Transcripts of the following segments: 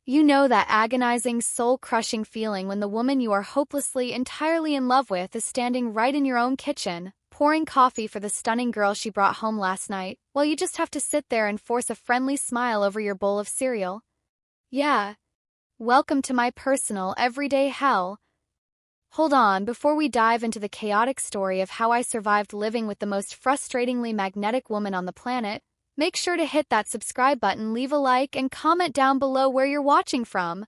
You know that agonizing, soul-crushing feeling when the woman you are hopelessly, entirely in love with is standing right in your own kitchen, pouring coffee for the stunning girl she brought home last night, while you just have to sit there and force a friendly smile over your bowl of cereal. Yeah. Welcome to my personal, everyday hell. Hold on, before we dive into the chaotic story of how I survived living with the most frustratingly magnetic woman on the planet, make sure to hit that subscribe button, leave a like, and comment down below where you're watching from.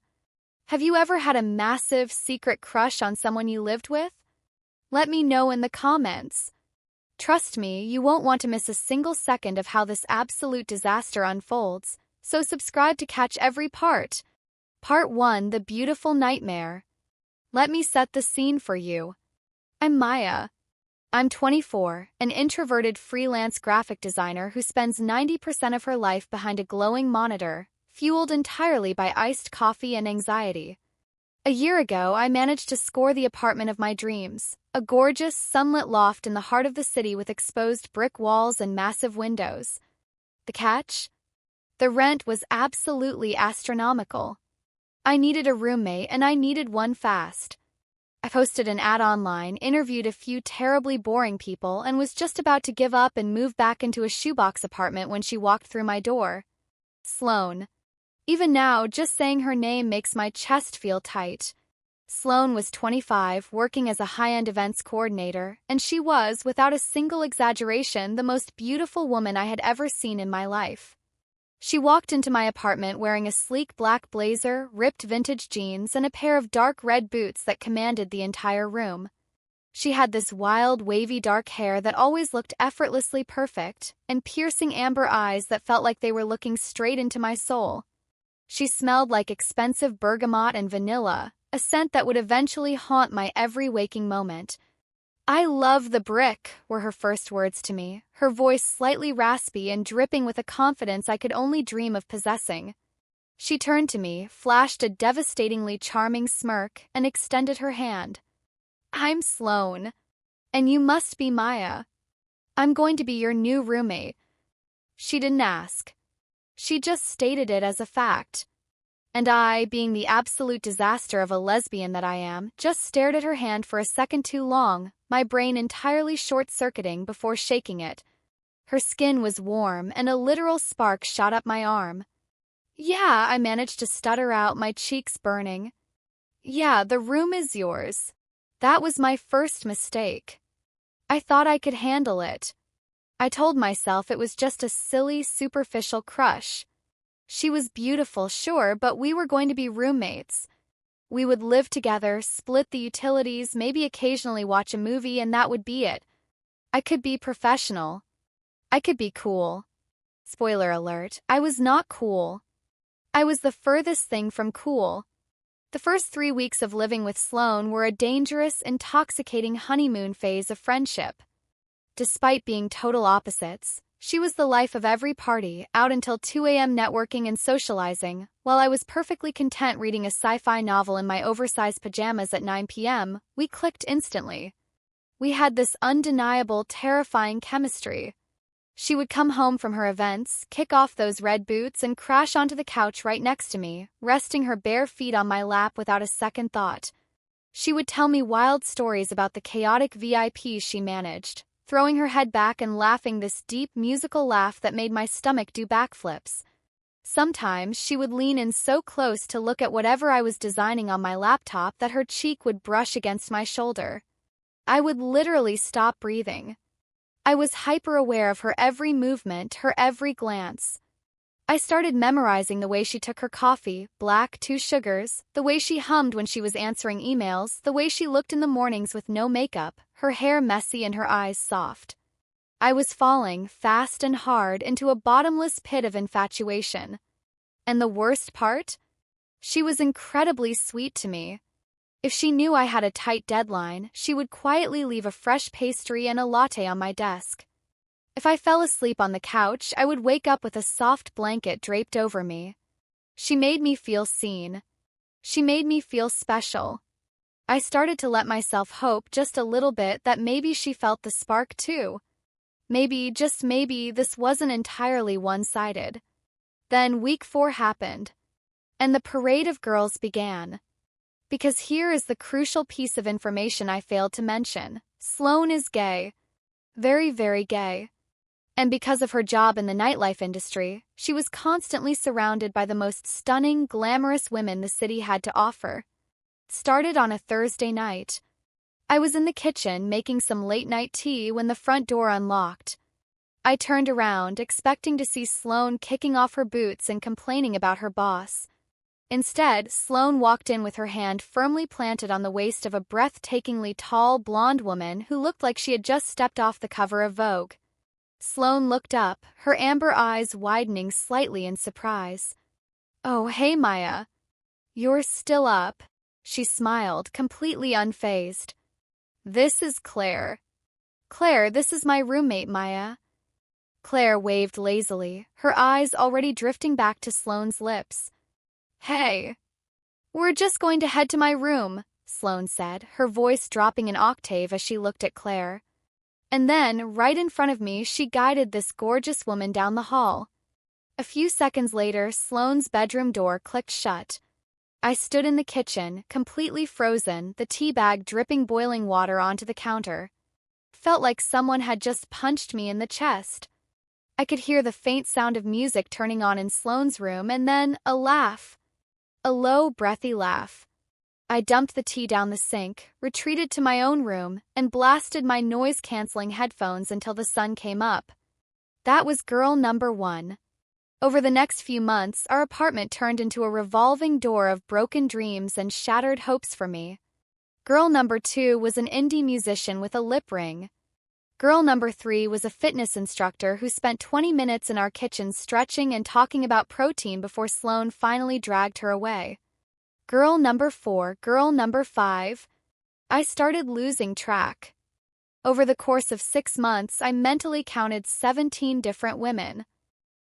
Have you ever had a massive, secret crush on someone you lived with? Let me know in the comments. Trust me, you won't want to miss a single second of how this absolute disaster unfolds, so subscribe to catch every part. Part 1: The Beautiful Nightmare. Let me set the scene for you. I'm Maya. I'm 24, an introverted freelance graphic designer who spends 90% of her life behind a glowing monitor, fueled entirely by iced coffee and anxiety. A year ago, I managed to score the apartment of my dreams, a gorgeous, sunlit loft in the heart of the city with exposed brick walls and massive windows. The catch? The rent was absolutely astronomical. I needed a roommate, and I needed one fast. I posted an ad online, interviewed a few terribly boring people, and was just about to give up and move back into a shoebox apartment when she walked through my door. Sloane. Even now, just saying her name makes my chest feel tight. Sloane was 25, working as a high-end events coordinator, and she was, without a single exaggeration, the most beautiful woman I had ever seen in my life. She walked into my apartment wearing a sleek black blazer, ripped vintage jeans, and a pair of dark red boots that commanded the entire room. She had this wild, wavy dark hair that always looked effortlessly perfect, and piercing amber eyes that felt like they were looking straight into my soul. She smelled like expensive bergamot and vanilla, a scent that would eventually haunt my every waking moment. "I love the brick," were her first words to me, her voice slightly raspy and dripping with a confidence I could only dream of possessing. She turned to me, flashed a devastatingly charming smirk, and extended her hand. "I'm Sloane. And you must be Maya. I'm going to be your new roommate." She didn't ask. She just stated it as a fact. And I, being the absolute disaster of a lesbian that I am, just stared at her hand for a second too long, my brain entirely short-circuiting before shaking it. Her skin was warm, and a literal spark shot up my arm. "Yeah," I managed to stutter out, my cheeks burning. "Yeah, the room is yours." That was my first mistake. I thought I could handle it. I told myself it was just a silly, superficial crush. She was beautiful, sure, but we were going to be roommates. We would live together, split the utilities, maybe occasionally watch a movie, and that would be it. I could be professional. I could be cool. Spoiler alert, I was not cool. I was the furthest thing from cool. The first 3 weeks of living with Sloane were a dangerous, intoxicating honeymoon phase of friendship. Despite being total opposites, she was the life of every party, out until 2 a.m. networking and socializing, while I was perfectly content reading a sci-fi novel in my oversized pajamas at 9 p.m., we clicked instantly. We had this undeniable, terrifying chemistry. She would come home from her events, kick off those red boots, and crash onto the couch right next to me, resting her bare feet on my lap without a second thought. She would tell me wild stories about the chaotic VIPs she managed, throwing her head back and laughing this deep musical laugh that made my stomach do backflips. Sometimes she would lean in so close to look at whatever I was designing on my laptop that her cheek would brush against my shoulder. I would literally stop breathing. I was hyper-aware of her every movement, her every glance. I started memorizing the way she took her coffee, black, 2 sugars, the way she hummed when she was answering emails, the way she looked in the mornings with no makeup, her hair messy and her eyes soft. I was falling, fast and hard, into a bottomless pit of infatuation. And the worst part? She was incredibly sweet to me. If she knew I had a tight deadline, she would quietly leave a fresh pastry and a latte on my desk. If I fell asleep on the couch, I would wake up with a soft blanket draped over me. She made me feel seen. She made me feel special. I started to let myself hope just a little bit that maybe she felt the spark too. Maybe, just maybe, this wasn't entirely one-sided. Then week 4 happened. And the parade of girls began. Because here is the crucial piece of information I failed to mention. Sloane is gay. Very, very gay. And because of her job in the nightlife industry, she was constantly surrounded by the most stunning, glamorous women the city had to offer. It started on a Thursday night. I was in the kitchen making some late-night tea when the front door unlocked. I turned around, expecting to see Sloane kicking off her boots and complaining about her boss. Instead, Sloane walked in with her hand firmly planted on the waist of a breathtakingly tall, blonde woman who looked like she had just stepped off the cover of Vogue. Sloane looked up, her amber eyes widening slightly in surprise. "Oh, hey, Maya. You're still up," she smiled, completely unfazed. "This is Claire." "Claire, this is my roommate, Maya." Claire waved lazily, her eyes already drifting back to Sloane's lips. "Hey. We're just going to head to my room," Sloane said, her voice dropping an octave as she looked at Claire. And then, right in front of me, she guided this gorgeous woman down the hall. A few seconds later, Sloane's bedroom door clicked shut. I stood in the kitchen, completely frozen, the tea bag dripping boiling water onto the counter. Felt like someone had just punched me in the chest. I could hear the faint sound of music turning on in Sloane's room, and then a laugh. A low, breathy laugh. I dumped the tea down the sink, retreated to my own room, and blasted my noise-canceling headphones until the sun came up. That was girl number 1. Over the next few months, our apartment turned into a revolving door of broken dreams and shattered hopes for me. Girl number 2 was an indie musician with a lip ring. Girl number 3 was a fitness instructor who spent 20 minutes in our kitchen stretching and talking about protein before Sloane finally dragged her away. Girl number 4, girl number 5. I started losing track. Over the course of 6 months, I mentally counted 17 different women.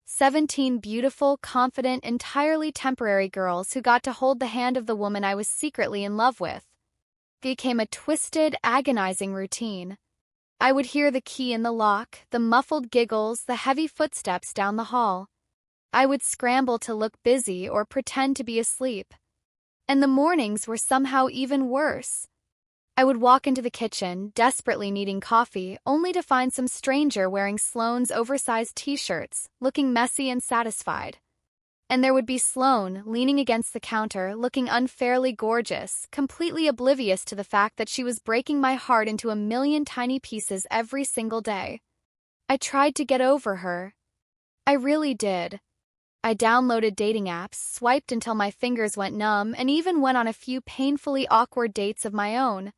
17 beautiful, confident, entirely temporary girls who got to hold the hand of the woman I was secretly in love with. It became a twisted, agonizing routine. I would hear the key in the lock, the muffled giggles, the heavy footsteps down the hall. I would scramble to look busy or pretend to be asleep. And the mornings were somehow even worse. I would walk into the kitchen, desperately needing coffee, only to find some stranger wearing Sloane's oversized t-shirts, looking messy and satisfied. And there would be Sloane, leaning against the counter, looking unfairly gorgeous, completely oblivious to the fact that she was breaking my heart into a million tiny pieces every single day. I tried to get over her. I really did. I downloaded dating apps, swiped until my fingers went numb, and even went on a few painfully awkward dates of my own.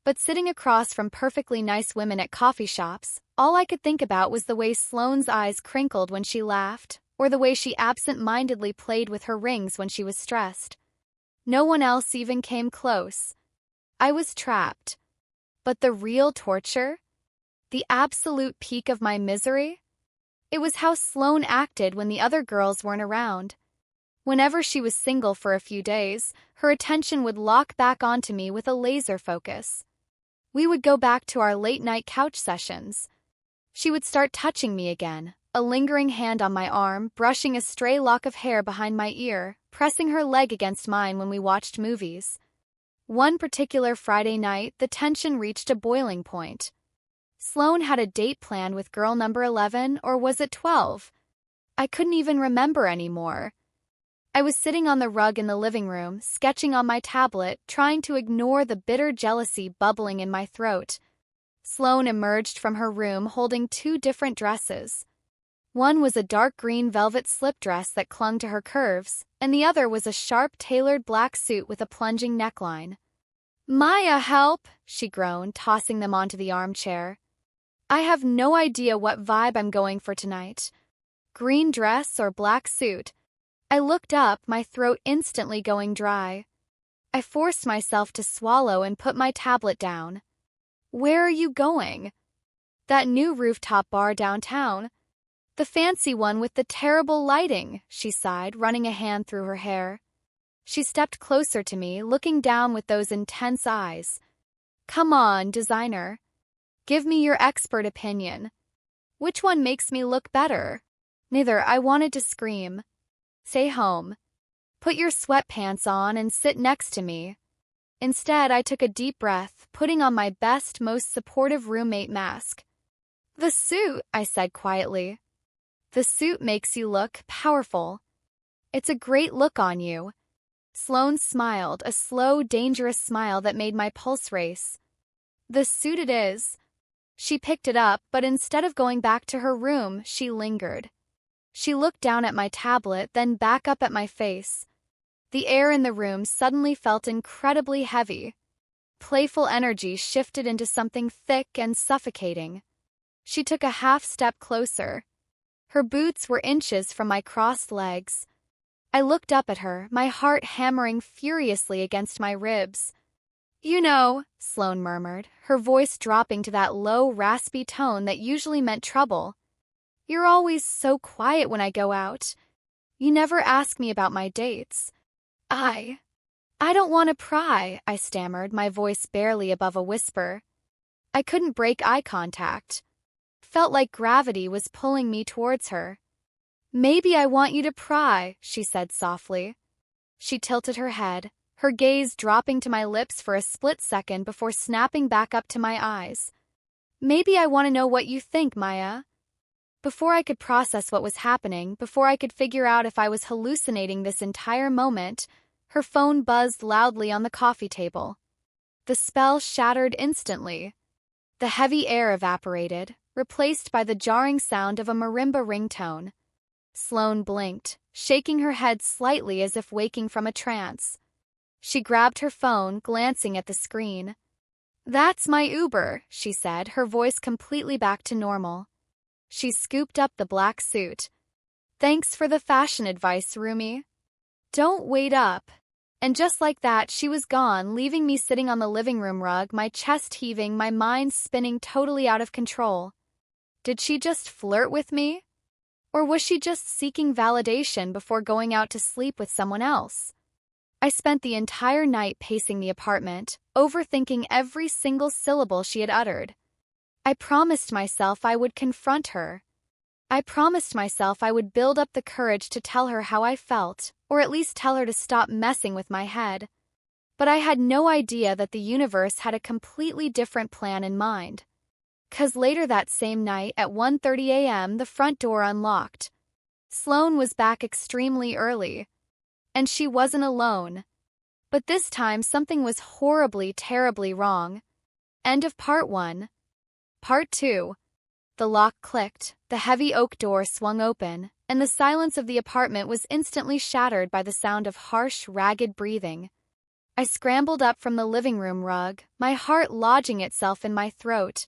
But sitting across from perfectly nice women at coffee shops, all I could think about was the way Sloane's eyes crinkled when she laughed, or the way she absent-mindedly played with her rings when she was stressed. No one else even came close. I was trapped. But the real torture? The absolute peak of my misery? It was how Sloane acted when the other girls weren't around. Whenever she was single for a few days, her attention would lock back onto me with a laser focus. We would go back to our late-night couch sessions. She would start touching me again, a lingering hand on my arm, brushing a stray lock of hair behind my ear, pressing her leg against mine when we watched movies. One particular Friday night, the tension reached a boiling point. Sloane had a date planned with girl number 11, or was it 12? I couldn't even remember anymore. I was sitting on the rug in the living room, sketching on my tablet, trying to ignore the bitter jealousy bubbling in my throat. Sloane emerged from her room holding 2 different dresses. One was a dark green velvet slip dress that clung to her curves, and the other was a sharp, tailored black suit with a plunging neckline. "Maya, help!" she groaned, tossing them onto the armchair. I have no idea what vibe I'm going for tonight. Green dress or black suit? I looked up, my throat instantly going dry. I forced myself to swallow and put my tablet down. "Where are you going?" "That new rooftop bar downtown. The fancy one with the terrible lighting," she sighed, running a hand through her hair. She stepped closer to me, looking down with those intense eyes. "Come on, designer. Give me your expert opinion. Which one makes me look better?" Neither. I wanted to scream. "Stay home." Put your sweatpants on and sit next to me." Instead, I took a deep breath, putting on my best, most supportive roommate mask. "The suit," I said quietly. "The suit makes you look powerful. It's a great look on you." Sloane smiled, a slow, dangerous smile that made my pulse race. "The suit it is." She picked it up, but instead of going back to her room, she lingered. She looked down at my tablet, then back up at my face. The air in the room suddenly felt incredibly heavy. Playful energy shifted into something thick and suffocating. She took a half step closer. Her boots were inches from my crossed legs. I looked up at her, my heart hammering furiously against my ribs. "You know," Sloane murmured, her voice dropping to that low, raspy tone that usually meant trouble. "You're always so quiet when I go out. You never ask me about my dates." I don't want to pry," I stammered, my voice barely above a whisper. I couldn't break eye contact. Felt like gravity was pulling me towards her. "Maybe I want you to pry," she said softly. She tilted her head, her gaze dropping to my lips for a split second before snapping back up to my eyes. "Maybe I want to know what you think, Maya." Before I could process what was happening, before I could figure out if I was hallucinating this entire moment, her phone buzzed loudly on the coffee table. The spell shattered instantly. The heavy air evaporated, replaced by the jarring sound of a marimba ringtone. Sloane blinked, shaking her head slightly as if waking from a trance. She grabbed her phone, glancing at the screen. "That's my Uber," she said, her voice completely back to normal. She scooped up the black suit. "Thanks for the fashion advice, Rumi. Don't wait up." And just like that, she was gone, leaving me sitting on the living room rug, my chest heaving, my mind spinning totally out of control. Did she just flirt with me? Or was she just seeking validation before going out to sleep with someone else? I spent the entire night pacing the apartment, overthinking every single syllable she had uttered. I promised myself I would confront her. I promised myself I would build up the courage to tell her how I felt, or at least tell her to stop messing with my head. But I had no idea that the universe had a completely different plan in mind. 'Cause later that same night at 1:30 a.m. the front door unlocked. Sloane was back extremely early. And she wasn't alone. But this time something was horribly, terribly wrong. End of part 1. Part 2. The lock clicked, the heavy oak door swung open, and the silence of the apartment was instantly shattered by the sound of harsh, ragged breathing. I scrambled up from the living room rug, my heart lodging itself in my throat.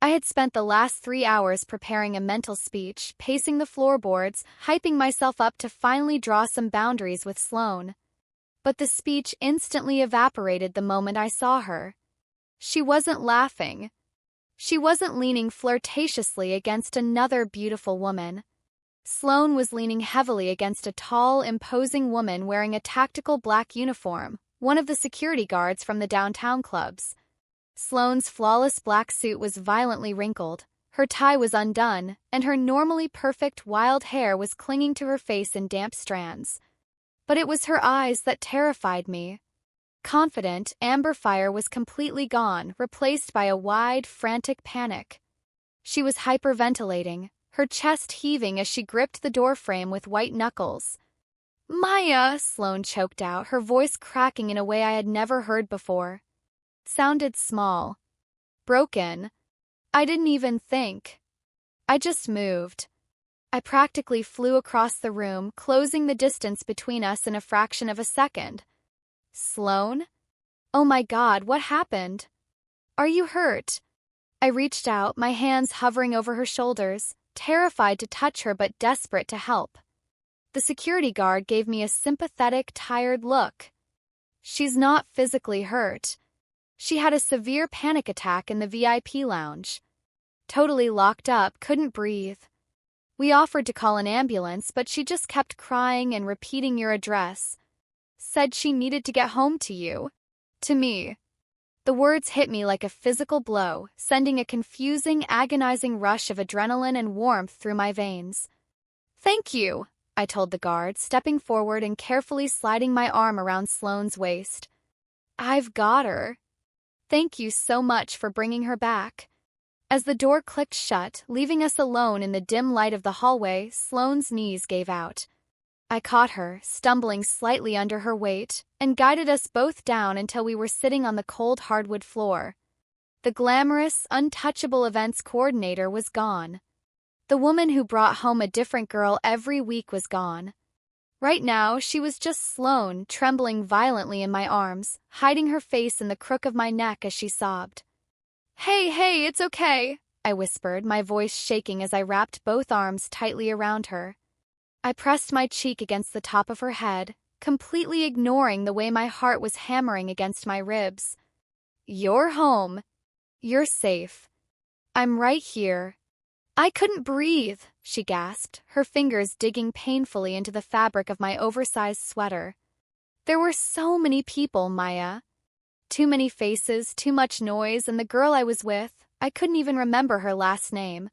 I had spent the last 3 hours preparing a mental speech, pacing the floorboards, hyping myself up to finally draw some boundaries with Sloane. But the speech instantly evaporated the moment I saw her. She wasn't laughing. She wasn't leaning flirtatiously against another beautiful woman. Sloane was leaning heavily against a tall, imposing woman wearing a tactical black uniform, one of the security guards from the downtown clubs. Sloane's flawless black suit was violently wrinkled, her tie was undone, and her normally perfect wild hair was clinging to her face in damp strands. But it was her eyes that terrified me. Confident, amber fire was completely gone, replaced by a wide, frantic panic. She was hyperventilating, her chest heaving as she gripped the doorframe with white knuckles. "Maya," Sloane choked out, her voice cracking in a way I had never heard before. Sounded small. Broken. I didn't even think. I just moved. I practically flew across the room, closing the distance between us in a fraction of a second. "Sloane? Oh my God, what happened? Are you hurt?" I reached out, my hands hovering over her shoulders, terrified to touch her but desperate to help. The security guard gave me a sympathetic, tired look. "She's not physically hurt. She had a severe panic attack in the VIP lounge. Totally locked up, couldn't breathe. We offered to call an ambulance, but she just kept crying and repeating your address. Said she needed to get home to you. To me." The words hit me like a physical blow, sending a confusing, agonizing rush of adrenaline and warmth through my veins. "Thank you," I told the guard, stepping forward and carefully sliding my arm around Sloane's waist. I've got her. Thank you so much for bringing her back. As the door clicked shut, leaving us alone in the dim light of the hallway, Sloane's knees gave out. I caught her, stumbling slightly under her weight, and guided us both down until we were sitting on the cold hardwood floor. The glamorous, untouchable events coordinator was gone. The woman who brought home a different girl every week was gone. Right now, she was just Sloane, trembling violently in my arms, hiding her face in the crook of my neck as she sobbed. Hey, it's okay, I whispered, my voice shaking as I wrapped both arms tightly around her. I pressed my cheek against the top of her head, completely ignoring the way my heart was hammering against my ribs. You're home. You're safe. I'm right here. I couldn't breathe, she gasped, her fingers digging painfully into the fabric of my oversized sweater. There were so many people, Maya. Too many faces, too much noise, and the girl I was with, I couldn't even remember her last name.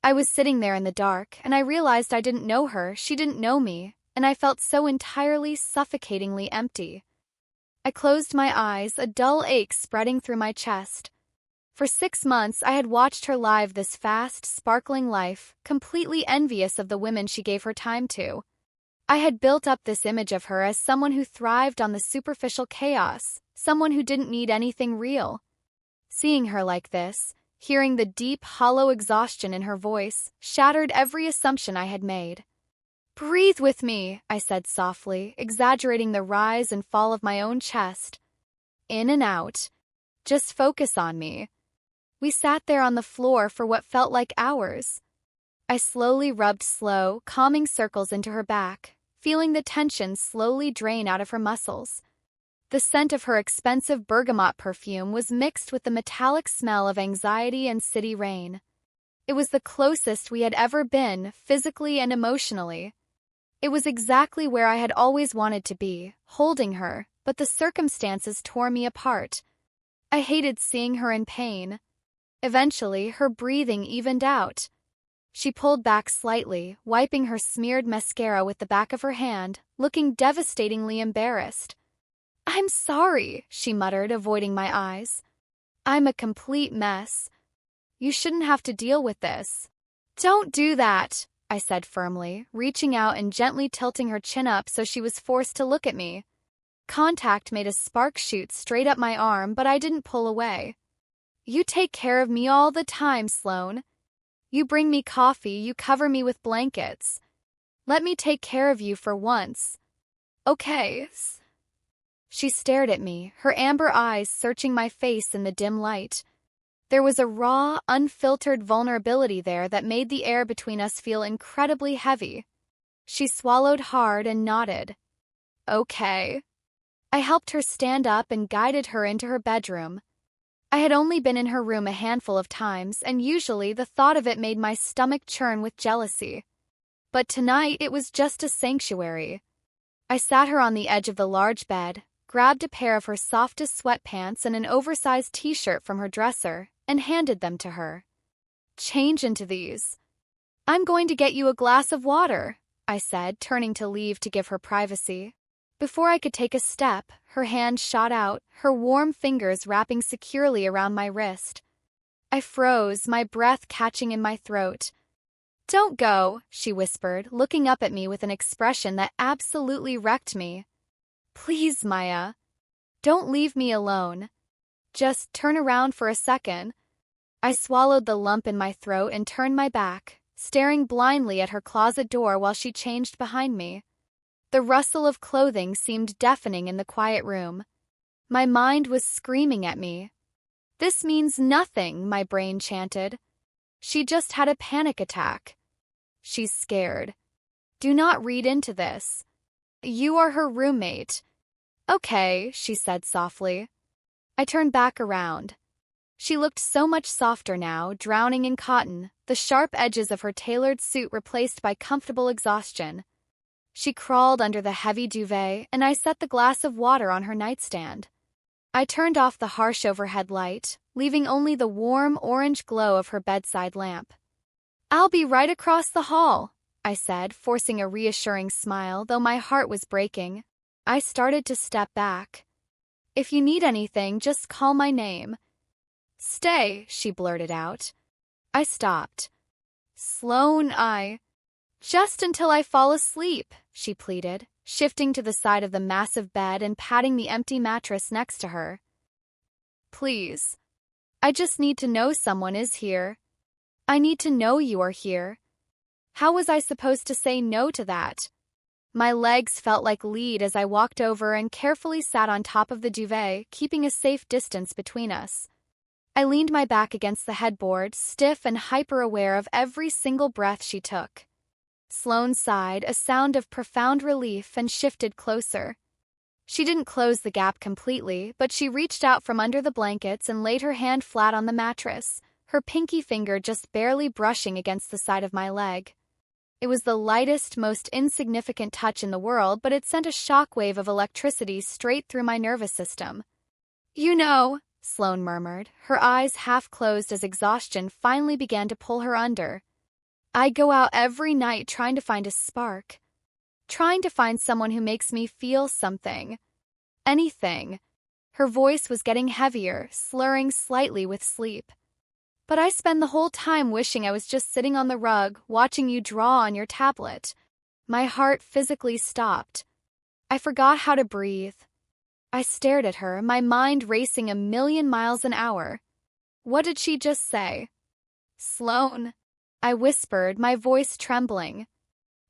I was sitting there in the dark, and I realized I didn't know her, she didn't know me, and I felt so entirely, suffocatingly empty. I closed my eyes, a dull ache spreading through my chest. For 6 months, I had watched her live this fast, sparkling life, completely envious of the women she gave her time to. I had built up this image of her as someone who thrived on the superficial chaos, someone who didn't need anything real. Seeing her like this, hearing the deep, hollow exhaustion in her voice, shattered every assumption I had made. Breathe with me, I said softly, exaggerating the rise and fall of my own chest. In and out. Just focus on me. We sat there on the floor for what felt like hours. I slowly rubbed slow, calming circles into her back, feeling the tension slowly drain out of her muscles. The scent of her expensive bergamot perfume was mixed with the metallic smell of anxiety and city rain. It was the closest we had ever been, physically and emotionally. It was exactly where I had always wanted to be, holding her, but the circumstances tore me apart. I hated seeing her in pain. Eventually, her breathing evened out. She pulled back slightly, wiping her smeared mascara with the back of her hand, looking devastatingly embarrassed. I'm sorry, she muttered, avoiding my eyes. I'm a complete mess. You shouldn't have to deal with this. Don't do that, I said firmly, reaching out and gently tilting her chin up so she was forced to look at me. Contact made a spark shoot straight up my arm, but I didn't pull away. You take care of me all the time, Sloane. You bring me coffee, you cover me with blankets. Let me take care of you for once. Okay. She stared at me, her amber eyes searching my face in the dim light. There was a raw, unfiltered vulnerability there that made the air between us feel incredibly heavy. She swallowed hard and nodded. Okay. I helped her stand up and guided her into her bedroom. I had only been in her room a handful of times, and usually the thought of it made my stomach churn with jealousy. But tonight it was just a sanctuary. I sat her on the edge of the large bed, grabbed a pair of her softest sweatpants and an oversized t-shirt from her dresser, and handed them to her. Change into these. I'm going to get you a glass of water, I said, turning to leave to give her privacy. Before I could take a step, her hand shot out, her warm fingers wrapping securely around my wrist. I froze, my breath catching in my throat. Don't go, she whispered, looking up at me with an expression that absolutely wrecked me. Please, Maya. Don't leave me alone. Just turn around for a second. I swallowed the lump in my throat and turned my back, staring blindly at her closet door while she changed behind me. The rustle of clothing seemed deafening in the quiet room. My mind was screaming at me. This means nothing, my brain chanted. She just had a panic attack. She's scared. Do not read into this. You are her roommate. Okay, she said softly. I turned back around. She looked so much softer now, drowning in cotton, the sharp edges of her tailored suit replaced by comfortable exhaustion. She crawled under the heavy duvet, and I set the glass of water on her nightstand. I turned off the harsh overhead light, leaving only the warm orange glow of her bedside lamp. I'll be right across the hall, I said, forcing a reassuring smile, though my heart was breaking. I started to step back. If you need anything, just call my name. Stay, she blurted out. I stopped. Sloane, just until I fall asleep, she pleaded, shifting to the side of the massive bed and patting the empty mattress next to her. Please. I just need to know someone is here. I need to know you are here. How was I supposed to say no to that? My legs felt like lead as I walked over and carefully sat on top of the duvet, keeping a safe distance between us. I leaned my back against the headboard, stiff and hyper-aware of every single breath she took. Sloane sighed, a sound of profound relief, and shifted closer. She didn't close the gap completely, but she reached out from under the blankets and laid her hand flat on the mattress, her pinky finger just barely brushing against the side of my leg. It was the lightest, most insignificant touch in the world, but it sent a shockwave of electricity straight through my nervous system. You know, Sloane murmured, her eyes half closed as exhaustion finally began to pull her under. I go out every night trying to find a spark. Trying to find someone who makes me feel something. Anything. Her voice was getting heavier, slurring slightly with sleep. But I spend the whole time wishing I was just sitting on the rug, watching you draw on your tablet. My heart physically stopped. I forgot how to breathe. I stared at her, my mind racing 1,000,000 miles an hour. What did she just say? Sloane, I whispered, my voice trembling.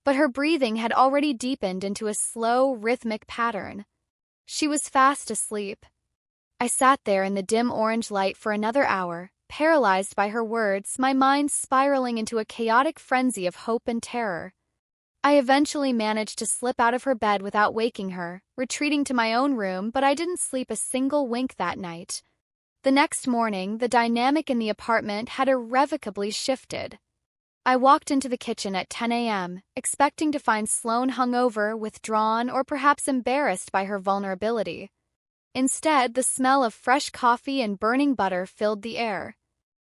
But her breathing had already deepened into a slow, rhythmic pattern. She was fast asleep. I sat there in the dim orange light for another hour, paralyzed by her words, my mind spiraling into a chaotic frenzy of hope and terror. I eventually managed to slip out of her bed without waking her, retreating to my own room, but I didn't sleep a single wink that night. The next morning, the dynamic in the apartment had irrevocably shifted. I walked into the kitchen at 10 a.m., expecting to find Sloane hungover, withdrawn, or perhaps embarrassed by her vulnerability. Instead, the smell of fresh coffee and burning butter filled the air.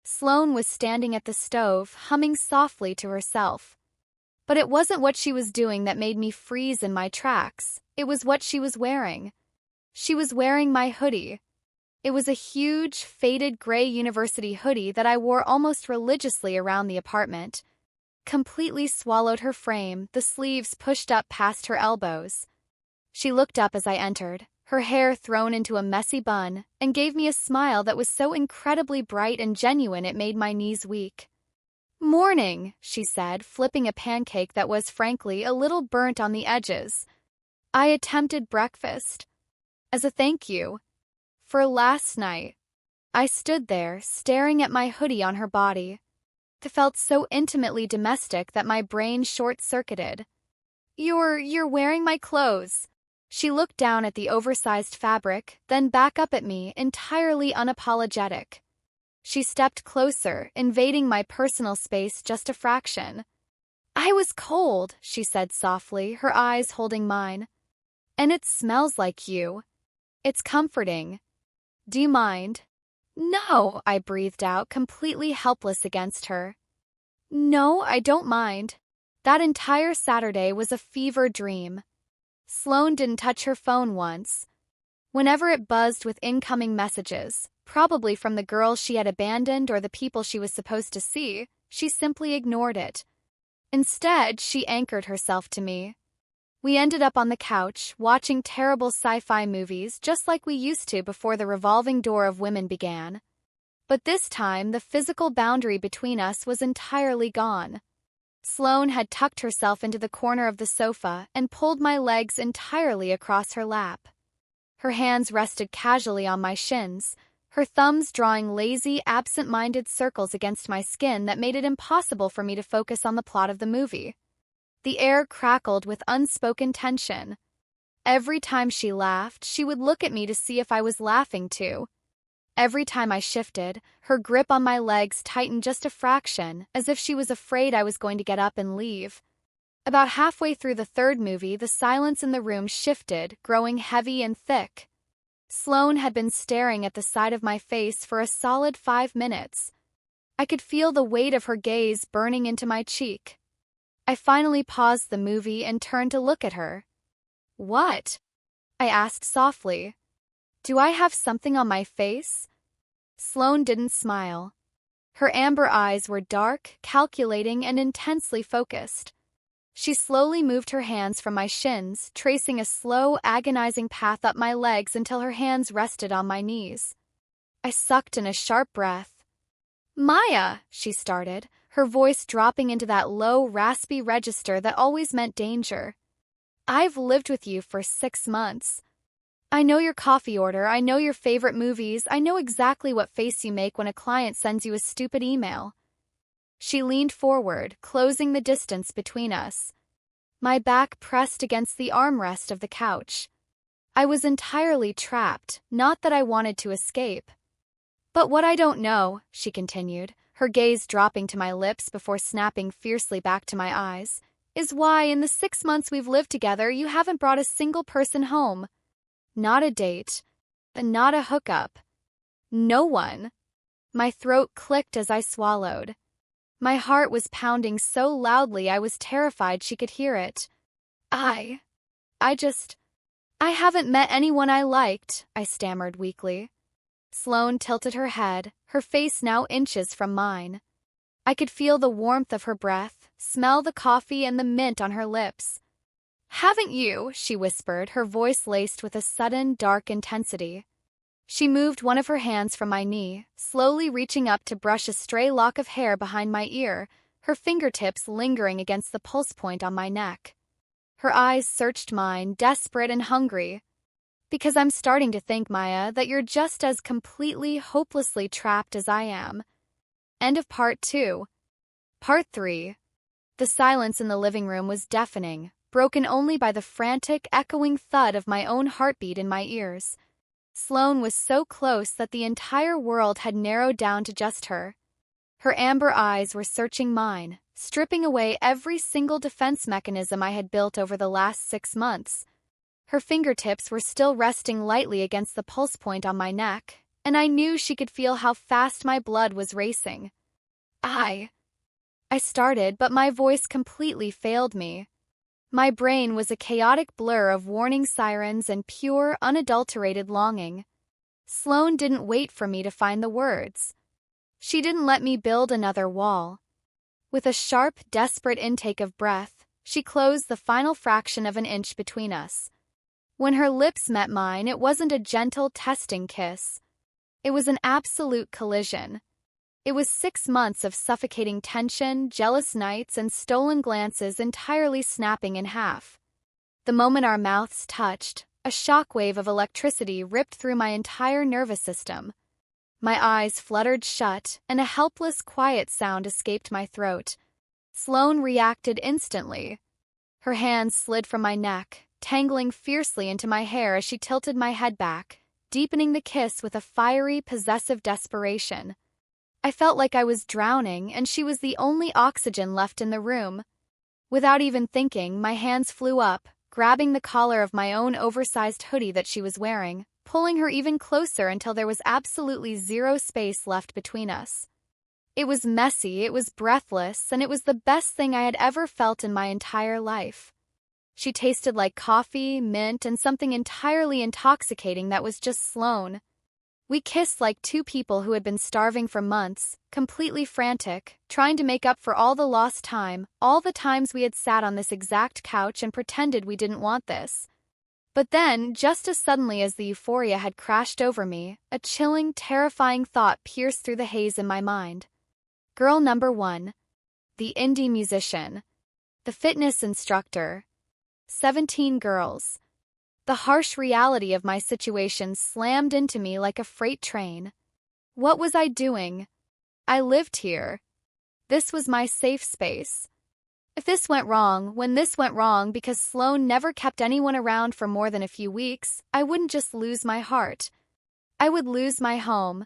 Sloane was standing at the stove, humming softly to herself. But it wasn't what she was doing that made me freeze in my tracks. It was what she was wearing. She was wearing my hoodie. It was a huge, faded gray university hoodie that I wore almost religiously around the apartment. Completely swallowed her frame, the sleeves pushed up past her elbows. She looked up as I entered, her hair thrown into a messy bun, and gave me a smile that was so incredibly bright and genuine it made my knees weak. Morning, she said, flipping a pancake that was, frankly, a little burnt on the edges. I attempted breakfast. As a thank you. For last night. I stood there, staring at my hoodie on her body. It felt so intimately domestic that my brain short-circuited. You're wearing my clothes. She looked down at the oversized fabric, then back up at me, entirely unapologetic. She stepped closer, invading my personal space just a fraction. I was cold, she said softly, her eyes holding mine. And it smells like you. It's comforting. Do you mind? No, I breathed out, completely helpless against her. No, I don't mind. That entire Saturday was a fever dream. Sloane didn't touch her phone once. Whenever it buzzed with incoming messages, probably from the girls she had abandoned or the people she was supposed to see, she simply ignored it. Instead, she anchored herself to me. We ended up on the couch, watching terrible sci-fi movies just like we used to before the revolving door of women began. But this time, the physical boundary between us was entirely gone. Sloane had tucked herself into the corner of the sofa and pulled my legs entirely across her lap. Her hands rested casually on my shins, her thumbs drawing lazy, absent-minded circles against my skin that made it impossible for me to focus on the plot of the movie. The air crackled with unspoken tension. Every time she laughed, she would look at me to see if I was laughing too. Every time I shifted, her grip on my legs tightened just a fraction, as if she was afraid I was going to get up and leave. About halfway through the third movie, the silence in the room shifted, growing heavy and thick. Sloane had been staring at the side of my face for a solid 5 minutes. I could feel the weight of her gaze burning into my cheek. I finally paused the movie and turned to look at her. "What?" I asked softly. "Do I have something on my face?" Sloane didn't smile. Her amber eyes were dark, calculating, and intensely focused. She slowly moved her hands from my shins, tracing a slow, agonizing path up my legs until her hands rested on my knees. I sucked in a sharp breath. "Maya," she started, her voice dropping into that low, raspy register that always meant danger. "I've lived with you for 6 months. I know your coffee order, I know your favorite movies, I know exactly what face you make when a client sends you a stupid email." She leaned forward, closing the distance between us. My back pressed against the armrest of the couch. I was entirely trapped, not that I wanted to escape. "But what I don't know," she continued, her gaze dropping to my lips before snapping fiercely back to my eyes, "is why in the 6 months we've lived together you haven't brought a single person home. Not a date. Not a hookup. No one." My throat clicked as I swallowed. My heart was pounding so loudly I was terrified she could hear it. I haven't met anyone I liked," I stammered weakly. Sloane tilted her head, her face now inches from mine. I could feel the warmth of her breath, smell the coffee and the mint on her lips. "Haven't you?" she whispered, her voice laced with a sudden, dark intensity. She moved one of her hands from my knee, slowly reaching up to brush a stray lock of hair behind my ear, her fingertips lingering against the pulse point on my neck. Her eyes searched mine, desperate and hungry. "Because I'm starting to think, Maya, that you're just as completely, hopelessly trapped as I am." End of part 2. Part 3. The silence in the living room was deafening, broken only by the frantic, echoing thud of my own heartbeat in my ears. Sloane was so close that the entire world had narrowed down to just her. Her amber eyes were searching mine, stripping away every single defense mechanism I had built over the last 6 months. Her fingertips were still resting lightly against the pulse point on my neck, and I knew she could feel how fast my blood was racing. I started, but my voice completely failed me. My brain was a chaotic blur of warning sirens and pure, unadulterated longing. Sloane didn't wait for me to find the words. She didn't let me build another wall. With a sharp, desperate intake of breath, she closed the final fraction of an inch between us. When her lips met mine, it wasn't a gentle, testing kiss. It was an absolute collision. It was 6 months of suffocating tension, jealous nights, and stolen glances entirely snapping in half. The moment our mouths touched, a shockwave of electricity ripped through my entire nervous system. My eyes fluttered shut, and a helpless, quiet sound escaped my throat. Sloane reacted instantly. Her hands slid from my neck, tangling fiercely into my hair as she tilted my head back, deepening the kiss with a fiery, possessive desperation. I felt like I was drowning, and she was the only oxygen left in the room. Without even thinking, my hands flew up, grabbing the collar of my own oversized hoodie that she was wearing, pulling her even closer until there was absolutely zero space left between us. It was messy, it was breathless, and it was the best thing I had ever felt in my entire life. She tasted like coffee, mint, and something entirely intoxicating that was just Sloane. We kissed like two people who had been starving for months, completely frantic, trying to make up for all the lost time, all the times we had sat on this exact couch and pretended we didn't want this. But then, just as suddenly as the euphoria had crashed over me, a chilling, terrifying thought pierced through the haze in my mind. Girl number 1. The indie musician. The fitness instructor. 17 girls. The harsh reality of my situation slammed into me like a freight train. What was I doing? I lived here. This was my safe space. If this went wrong, when this went wrong because Sloane never kept anyone around for more than a few weeks, I wouldn't just lose my heart. I would lose my home.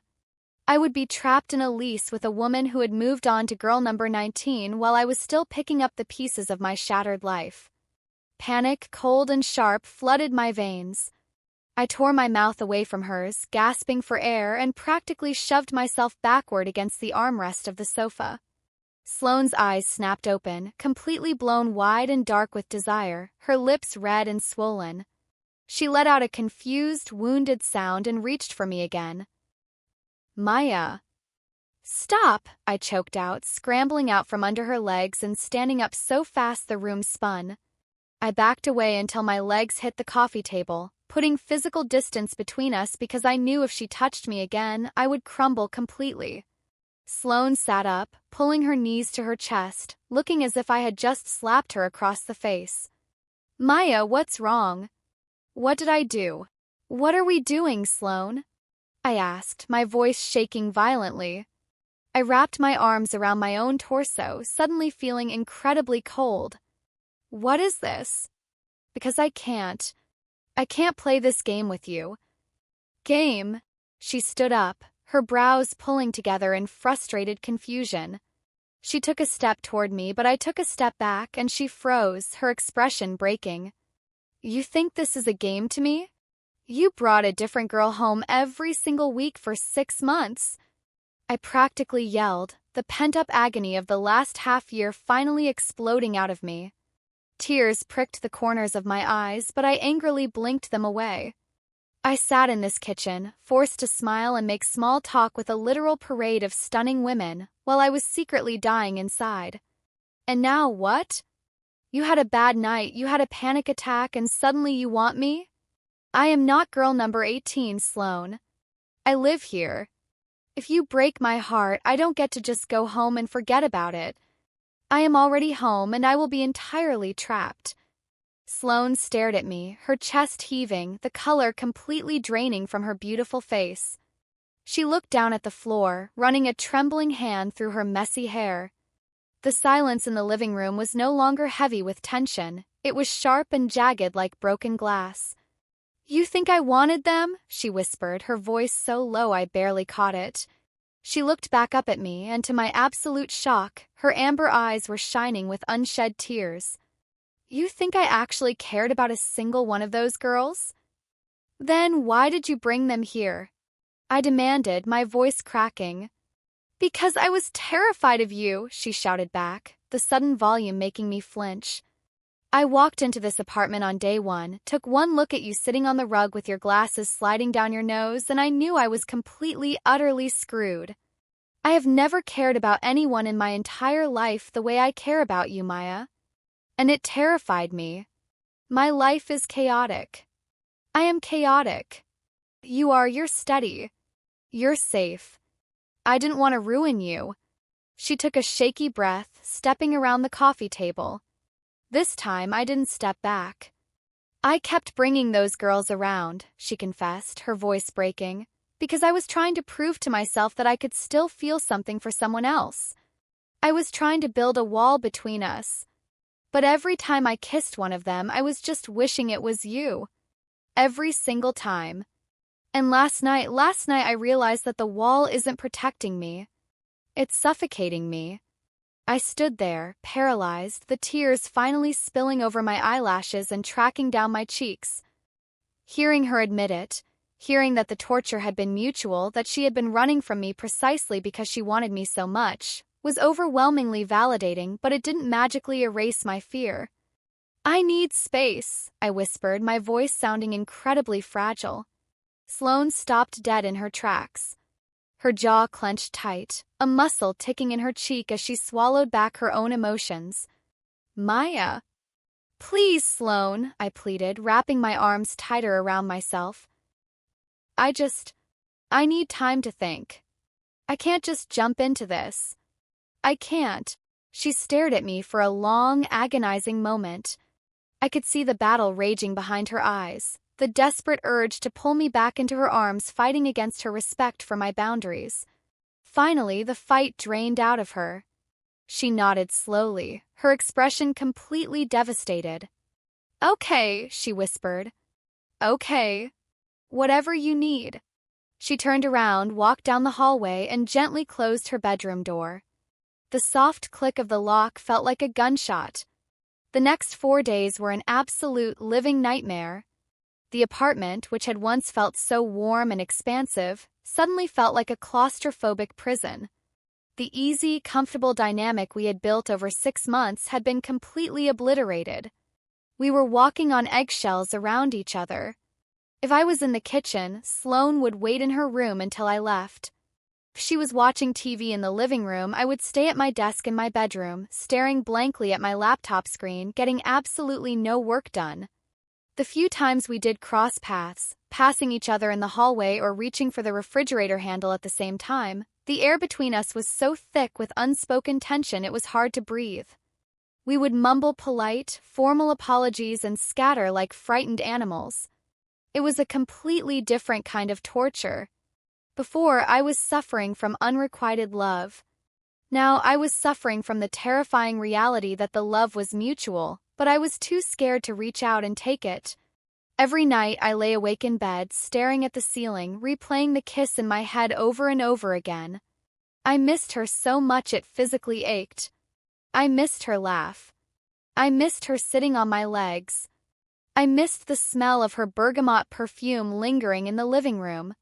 I would be trapped in a lease with a woman who had moved on to girl number 19 while I was still picking up the pieces of my shattered life. Panic, cold and sharp, flooded my veins. I tore my mouth away from hers, gasping for air, and practically shoved myself backward against the armrest of the sofa. Sloane's eyes snapped open, completely blown wide and dark with desire, her lips red and swollen. She let out a confused, wounded sound and reached for me again. Maya. Stop, I choked out, scrambling out from under her legs and standing up so fast the room spun. I backed away until my legs hit the coffee table, putting physical distance between us because I knew if she touched me again, I would crumble completely. Sloane sat up, pulling her knees to her chest, looking as if I had just slapped her across the face. Maya, what's wrong? What did I do? What are we doing, Sloane? I asked, my voice shaking violently. I wrapped my arms around my own torso, suddenly feeling incredibly cold. What is this? Because I can't play this game with you. Game? She stood up, her brows pulling together in frustrated confusion. She took a step toward me, but I took a step back and she froze, her expression breaking. You think this is a game to me? You brought a different girl home every single week for 6 months. I practically yelled, the pent-up agony of the last half year finally exploding out of me. Tears pricked the corners of my eyes, but I angrily blinked them away. I sat in this kitchen, forced to smile and make small talk with a literal parade of stunning women, while I was secretly dying inside. And now what? You had a bad night, you had a panic attack, and suddenly you want me? I am not girl number 18, Sloane. I live here. If you break my heart, I don't get to just go home and forget about it. I am already home and I will be entirely trapped. Sloane stared at me, her chest heaving, the color completely draining from her beautiful face. She looked down at the floor, running a trembling hand through her messy hair. The silence in the living room was no longer heavy with tension, it was sharp and jagged like broken glass. You think I wanted them? She whispered, her voice so low I barely caught it. She looked back up at me, and to my absolute shock, her amber eyes were shining with unshed tears. You think I actually cared about a single one of those girls? Then why did you bring them here? I demanded, my voice cracking. Because I was terrified of you, she shouted back, the sudden volume making me flinch. I walked into this apartment on day 1, took one look at you sitting on the rug with your glasses sliding down your nose, and I knew I was completely, utterly screwed. I have never cared about anyone in my entire life the way I care about you, Maya. And it terrified me. My life is chaotic. I am chaotic. You're steady. You're safe. I didn't want to ruin you. She took a shaky breath, stepping around the coffee table. This time, I didn't step back. I kept bringing those girls around, she confessed, her voice breaking, because I was trying to prove to myself that I could still feel something for someone else. I was trying to build a wall between us. But every time I kissed one of them, I was just wishing it was you. Every single time. And last night I realized that the wall isn't protecting me. It's suffocating me. I stood there, paralyzed, the tears finally spilling over my eyelashes and tracking down my cheeks. Hearing her admit it, hearing that the torture had been mutual, that she had been running from me precisely because she wanted me so much, was overwhelmingly validating, but it didn't magically erase my fear. I need space, I whispered, my voice sounding incredibly fragile. Sloane stopped dead in her tracks. Her jaw clenched tight, a muscle ticking in her cheek as she swallowed back her own emotions. Maya. Please, Sloane, I pleaded, wrapping my arms tighter around myself. I need time to think. I can't just jump into this. I can't. She stared at me for a long, agonizing moment. I could see the battle raging behind her eyes, the desperate urge to pull me back into her arms fighting against her respect for my boundaries. Finally, the fight drained out of her. She nodded slowly, her expression completely devastated. Okay, she whispered. Okay. Whatever you need. She turned around, walked down the hallway, and gently closed her bedroom door. The soft click of the lock felt like a gunshot. The next 4 days were an absolute living nightmare. The apartment, which had once felt so warm and expansive, suddenly felt like a claustrophobic prison. The easy, comfortable dynamic we had built over 6 months had been completely obliterated. We were walking on eggshells around each other. If I was in the kitchen, Sloane would wait in her room until I left. If she was watching TV in the living room, I would stay at my desk in my bedroom, staring blankly at my laptop screen, getting absolutely no work done. The few times we did cross paths, passing each other in the hallway or reaching for the refrigerator handle at the same time, the air between us was so thick with unspoken tension it was hard to breathe. We would mumble polite, formal apologies and scatter like frightened animals. It was a completely different kind of torture. Before, I was suffering from unrequited love. Now, I was suffering from the terrifying reality that the love was mutual, but I was too scared to reach out and take it. Every night, I lay awake in bed, staring at the ceiling, replaying the kiss in my head over and over again. I missed her so much it physically ached. I missed her laugh. I missed her sitting on my legs. I missed the smell of her bergamot perfume lingering in the living room.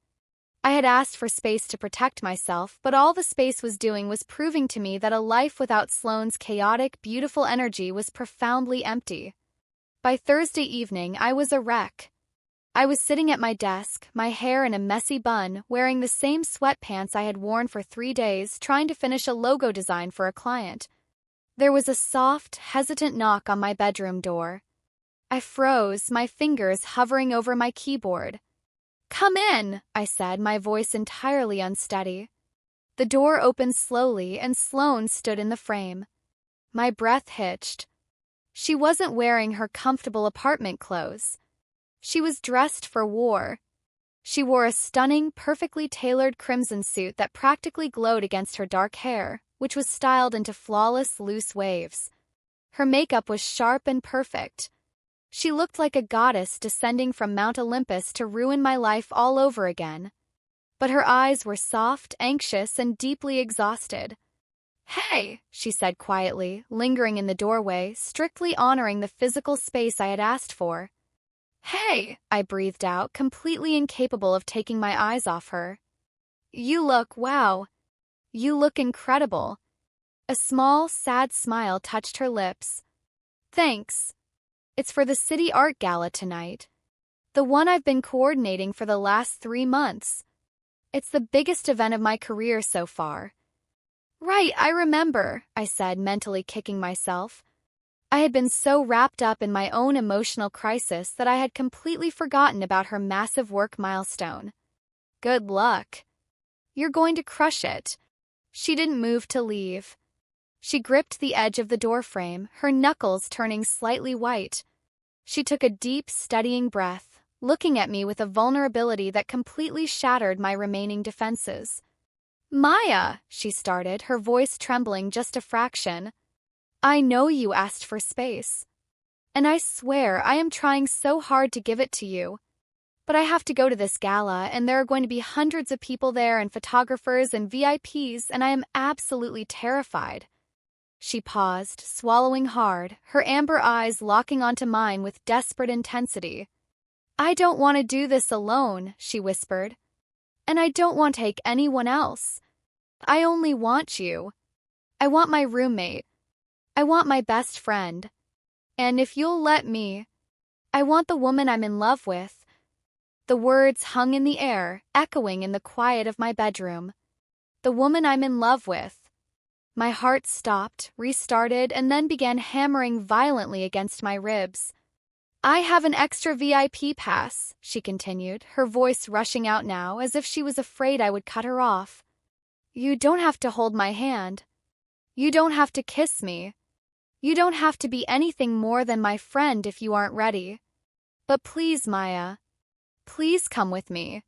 I had asked for space to protect myself, but all the space was doing was proving to me that a life without Sloane's chaotic, beautiful energy was profoundly empty. By Thursday evening, I was a wreck. I was sitting at my desk, my hair in a messy bun, wearing the same sweatpants I had worn for 3 days, trying to finish a logo design for a client. There was a soft, hesitant knock on my bedroom door. I froze, my fingers hovering over my keyboard. "Come in," I said, my voice entirely unsteady. The door opened slowly and Sloane stood in the frame. My breath hitched. She wasn't wearing her comfortable apartment clothes. She was dressed for war. She wore a stunning, perfectly tailored crimson suit that practically glowed against her dark hair, which was styled into flawless, loose waves. Her makeup was sharp and perfect. She looked like a goddess descending from Mount Olympus to ruin my life all over again. But her eyes were soft, anxious, and deeply exhausted. "Hey," she said quietly, lingering in the doorway, strictly honoring the physical space I had asked for. "Hey," I breathed out, completely incapable of taking my eyes off her. Wow. You look incredible." A small, sad smile touched her lips. "Thanks. It's for the city art gala tonight. The one I've been coordinating for the last 3 months. It's the biggest event of my career so far." "Right, I remember," I said, mentally kicking myself. I had been so wrapped up in my own emotional crisis that I had completely forgotten about her massive work milestone. "Good luck. You're going to crush it." She didn't move to leave. She gripped the edge of the doorframe, her knuckles turning slightly white. She took a deep, steadying breath, looking at me with a vulnerability that completely shattered my remaining defenses. "Maya," she started, her voice trembling just a fraction. "I know you asked for space. And I swear I am trying so hard to give it to you. But I have to go to this gala, and there are going to be hundreds of people there and photographers and VIPs, and I am absolutely terrified." She paused, swallowing hard, her amber eyes locking onto mine with desperate intensity. "I don't want to do this alone," she whispered. "And I don't want to take anyone else. I only want you. I want my roommate. I want my best friend. And if you'll let me, I want the woman I'm in love with." The words hung in the air, echoing in the quiet of my bedroom. The woman I'm in love with. My heart stopped, restarted, and then began hammering violently against my ribs. "I have an extra VIP pass," she continued, her voice rushing out now, as if she was afraid I would cut her off. "You don't have to hold my hand. You don't have to kiss me. You don't have to be anything more than my friend if you aren't ready. But please, Maya, please come with me."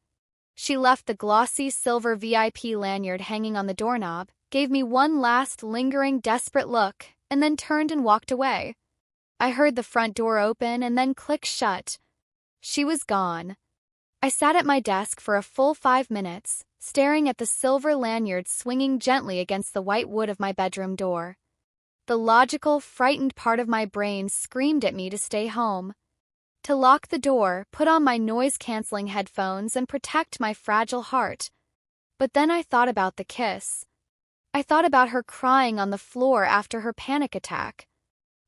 She left the glossy silver VIP lanyard hanging on the doorknob, gave me one last lingering, desperate look, and then turned and walked away. I heard the front door open and then click shut. She was gone. I sat at my desk for a full 5 minutes, staring at the silver lanyard swinging gently against the white wood of my bedroom door. The logical, frightened part of my brain screamed at me to stay home, to lock the door, put on my noise-canceling headphones, and protect my fragile heart. But then I thought about the kiss. I thought about her crying on the floor after her panic attack.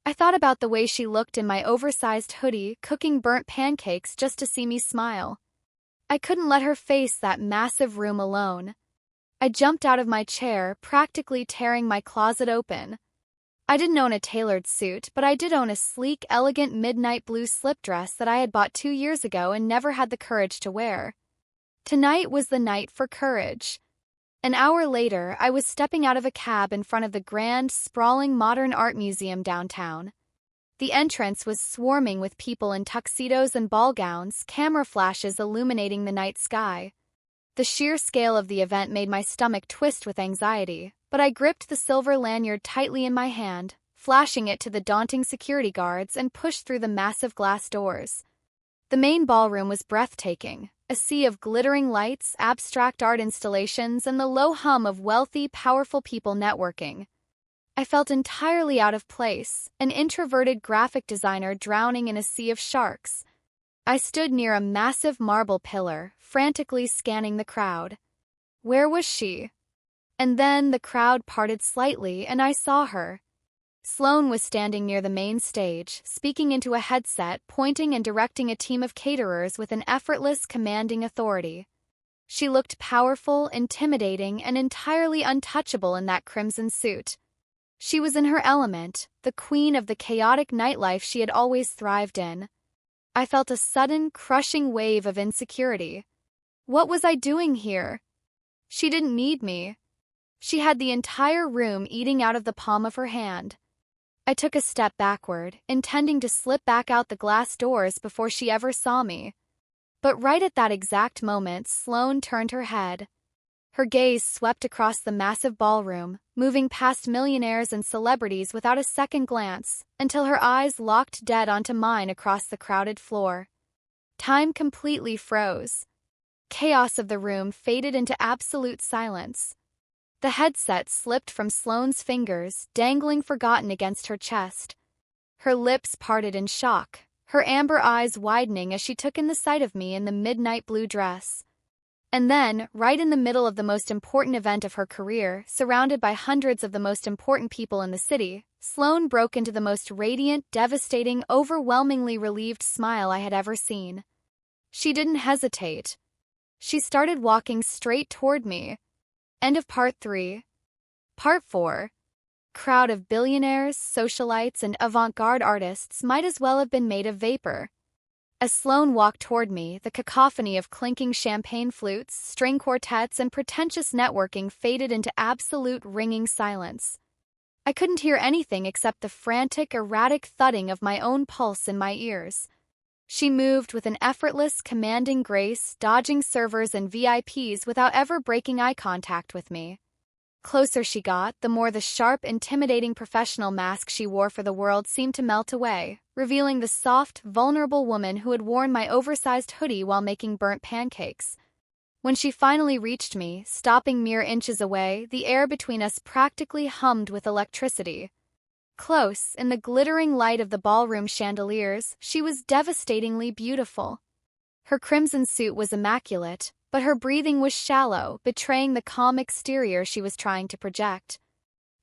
I thought about the way she looked in my oversized hoodie, cooking burnt pancakes just to see me smile. I couldn't let her face that massive room alone. I jumped out of my chair, practically tearing my closet open. I didn't own a tailored suit, but I did own a sleek, elegant midnight blue slip dress that I had bought 2 years ago and never had the courage to wear. Tonight was the night for courage. An hour later, I was stepping out of a cab in front of the grand, sprawling modern art museum downtown. The entrance was swarming with people in tuxedos and ball gowns, camera flashes illuminating the night sky. The sheer scale of the event made my stomach twist with anxiety, but I gripped the silver lanyard tightly in my hand, flashing it to the daunting security guards, and pushed through the massive glass doors. The main ballroom was breathtaking, a sea of glittering lights, abstract art installations, and the low hum of wealthy, powerful people networking. I felt entirely out of place, an introverted graphic designer drowning in a sea of sharks. I stood near a massive marble pillar, frantically scanning the crowd. Where was she? And then the crowd parted slightly, and I saw her. Sloane was standing near the main stage, speaking into a headset, pointing and directing a team of caterers with an effortless, commanding authority. She looked powerful, intimidating, and entirely untouchable in that crimson suit. She was in her element, the queen of the chaotic nightlife she had always thrived in. I felt a sudden, crushing wave of insecurity. What was I doing here? She didn't need me. She had the entire room eating out of the palm of her hand. I took a step backward, intending to slip back out the glass doors before she ever saw me. But right at that exact moment, Sloane turned her head. Her gaze swept across the massive ballroom, moving past millionaires and celebrities without a second glance, until her eyes locked dead onto mine across the crowded floor. Time completely froze. Chaos of the room faded into absolute silence. The headset slipped from Sloane's fingers, dangling forgotten against her chest. Her lips parted in shock, her amber eyes widening as she took in the sight of me in the midnight blue dress. And then, right in the middle of the most important event of her career, surrounded by hundreds of the most important people in the city, Sloane broke into the most radiant, devastating, overwhelmingly relieved smile I had ever seen. She didn't hesitate. She started walking straight toward me. End of Part 3. Part 4. Crowd of billionaires, socialites, and avant-garde artists might as well have been made of vapor. As Sloane walked toward me, the cacophony of clinking champagne flutes, string quartets, and pretentious networking faded into absolute ringing silence. I couldn't hear anything except the frantic, erratic thudding of my own pulse in my ears. She moved with an effortless, commanding grace, dodging servers and VIPs without ever breaking eye contact with me. Closer she got, the more the sharp, intimidating professional mask she wore for the world seemed to melt away, revealing the soft, vulnerable woman who had worn my oversized hoodie while making burnt pancakes. When she finally reached me, stopping mere inches away, the air between us practically hummed with electricity. Close, in the glittering light of the ballroom chandeliers, she was devastatingly beautiful. Her crimson suit was immaculate, but her breathing was shallow, betraying the calm exterior she was trying to project.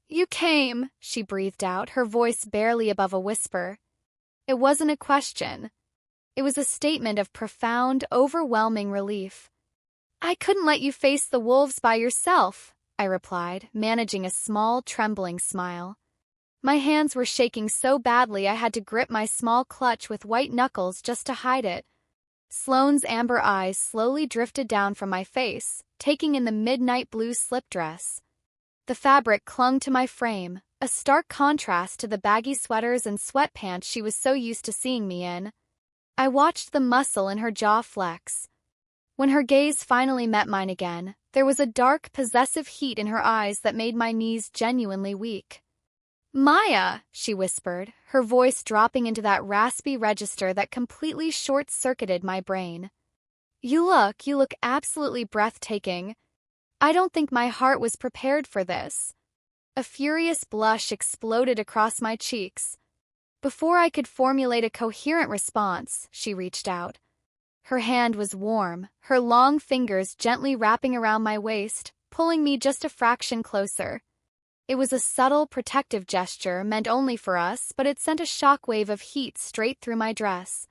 "You came," she breathed out, her voice barely above a whisper. It wasn't a question. It was a statement of profound, overwhelming relief. "I couldn't let you face the wolves by yourself," I replied, managing a small, trembling smile. My hands were shaking so badly I had to grip my small clutch with white knuckles just to hide it. Sloane's amber eyes slowly drifted down from my face, taking in the midnight blue slip dress. The fabric clung to my frame, a stark contrast to the baggy sweaters and sweatpants she was so used to seeing me in. I watched the muscle in her jaw flex. When her gaze finally met mine again, there was a dark, possessive heat in her eyes that made my knees genuinely weak. "Maya," she whispered, her voice dropping into that raspy register that completely short-circuited my brain. You look absolutely breathtaking. I don't think my heart was prepared for this." A furious blush exploded across my cheeks. Before I could formulate a coherent response, she reached out. Her hand was warm, her long fingers gently wrapping around my waist, pulling me just a fraction closer. It was a subtle, protective gesture meant only for us, but it sent a shockwave of heat straight through my dress.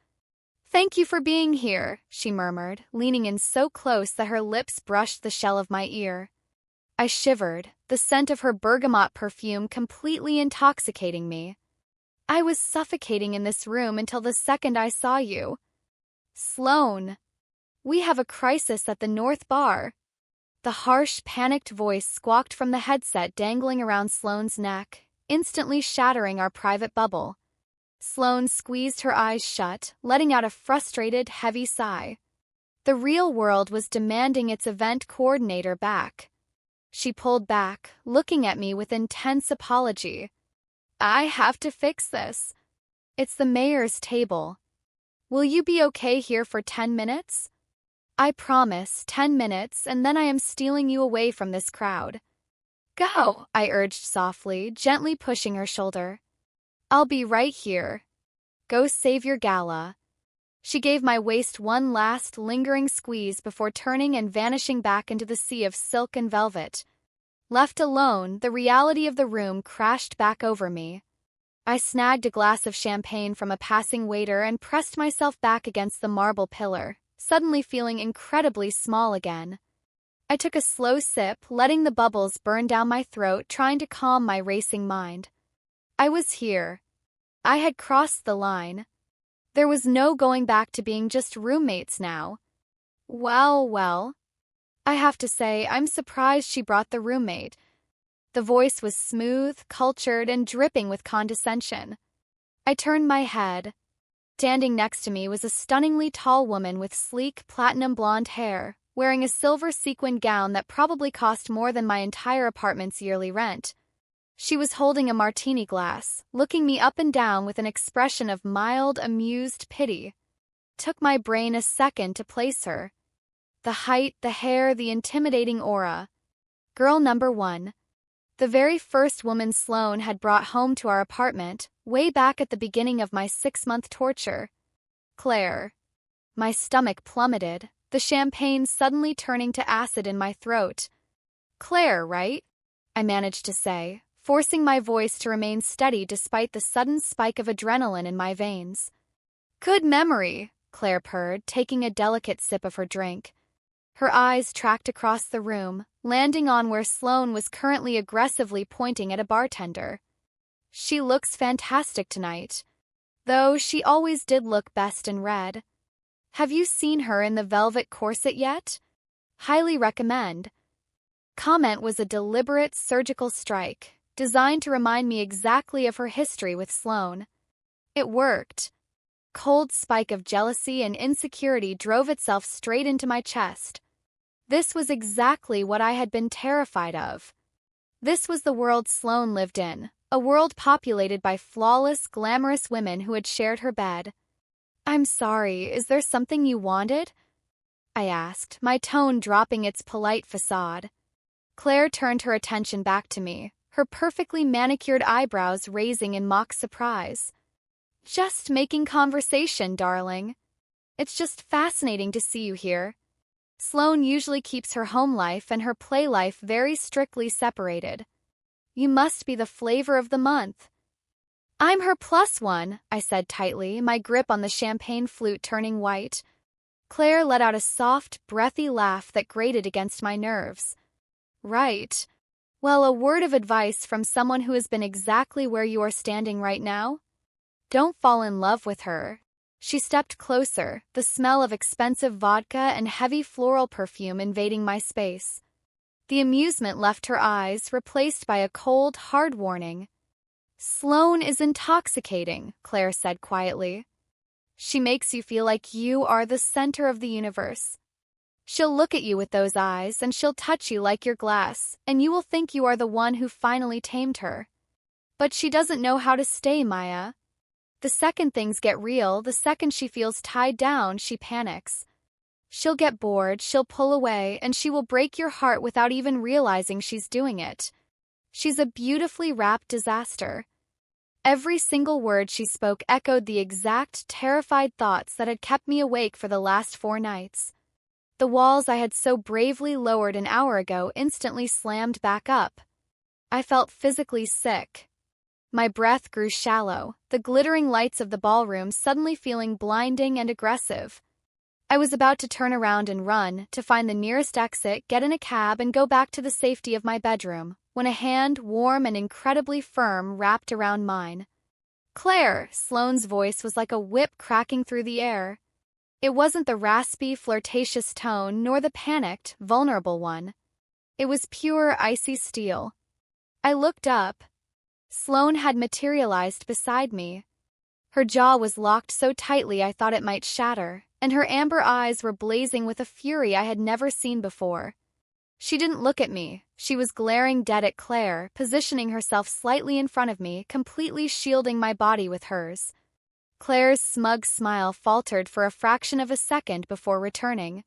"Thank you for being here," she murmured, leaning in so close that her lips brushed the shell of my ear. I shivered, the scent of her bergamot perfume completely intoxicating me. "I was suffocating in this room until the second I saw you." "Sloane, we have a crisis at the North Bar." The harsh, panicked voice squawked from the headset dangling around Sloane's neck, instantly shattering our private bubble. Sloane squeezed her eyes shut, letting out a frustrated, heavy sigh. The real world was demanding its event coordinator back. She pulled back, looking at me with intense apology. "I have to fix this. It's the mayor's table. Will you be okay here for 10 minutes? I promise, 10 minutes, and then I am stealing you away from this crowd." "Go," I urged softly, gently pushing her shoulder. "I'll be right here. Go save your gala." She gave my waist one last, lingering squeeze before turning and vanishing back into the sea of silk and velvet. Left alone, the reality of the room crashed back over me. I snagged a glass of champagne from a passing waiter and pressed myself back against the marble pillar, suddenly feeling incredibly small again. I took a slow sip, letting the bubbles burn down my throat, trying to calm my racing mind. I was here. I had crossed the line. There was no going back to being just roommates now. Well. I have to say, I'm surprised she brought the roommate. The voice was smooth, cultured, and dripping with condescension. I turned my head. Standing next to me was a stunningly tall woman with sleek, platinum blonde hair, wearing a silver sequined gown that probably cost more than my entire apartment's yearly rent. She was holding a martini glass, looking me up and down with an expression of mild, amused pity. Took my brain a second to place her. The height, the hair, the intimidating aura. Girl number one. The very first woman Sloane had brought home to our apartment, way back at the beginning of my 6-month torture. Claire. My stomach plummeted, the champagne suddenly turning to acid in my throat. "Claire, right?" I managed to say, forcing my voice to remain steady despite the sudden spike of adrenaline in my veins. "Good memory," Claire purred, taking a delicate sip of her drink. Her eyes tracked across the room, landing on where Sloane was currently aggressively pointing at a bartender. "She looks fantastic tonight. Though she always did look best in red. Have you seen her in the velvet corset yet? Highly recommend." Comment was a deliberate surgical strike, designed to remind me exactly of her history with Sloane. It worked. Cold spike of jealousy and insecurity drove itself straight into my chest. This was exactly what I had been terrified of. This was the world Sloane lived in, a world populated by flawless, glamorous women who had shared her bed. "I'm sorry, is there something you wanted?" I asked, my tone dropping its polite facade. Claire turned her attention back to me, her perfectly manicured eyebrows raising in mock surprise. "Just making conversation, darling. It's just fascinating to see you here. Sloane usually keeps her home life and her play life very strictly separated. You must be the flavor of the month." "I'm her plus one," I said tightly, my grip on the champagne flute turning white. Claire let out a soft, breathy laugh that grated against my nerves. "Right. Well, a word of advice from someone who has been exactly where you are standing right now? Don't fall in love with her." She stepped closer, the smell of expensive vodka and heavy floral perfume invading my space. The amusement left her eyes, replaced by a cold, hard warning. "Sloane is intoxicating," Claire said quietly. "She makes you feel like you are the center of the universe. She'll look at you with those eyes, and she'll touch you like your glass, and you will think you are the one who finally tamed her. But she doesn't know how to stay, Maya. The second things get real, the second she feels tied down, she panics. She'll get bored, she'll pull away, and she will break your heart without even realizing she's doing it. She's a beautifully wrapped disaster." Every single word she spoke echoed the exact, terrified thoughts that had kept me awake for the last 4 nights. The walls I had so bravely lowered an hour ago instantly slammed back up. I felt physically sick. My breath grew shallow, the glittering lights of the ballroom suddenly feeling blinding and aggressive. I was about to turn around and run, to find the nearest exit, get in a cab, and go back to the safety of my bedroom, when a hand, warm and incredibly firm, wrapped around mine. "Claire!" Sloane's voice was like a whip cracking through the air. It wasn't the raspy, flirtatious tone, nor the panicked, vulnerable one. It was pure, icy steel. I looked up. Sloane had materialized beside me. Her jaw was locked so tightly I thought it might shatter, and her amber eyes were blazing with a fury I had never seen before. She didn't look at me. She was glaring dead at Claire, positioning herself slightly in front of me, completely shielding my body with hers. Claire's smug smile faltered for a fraction of a second before returning.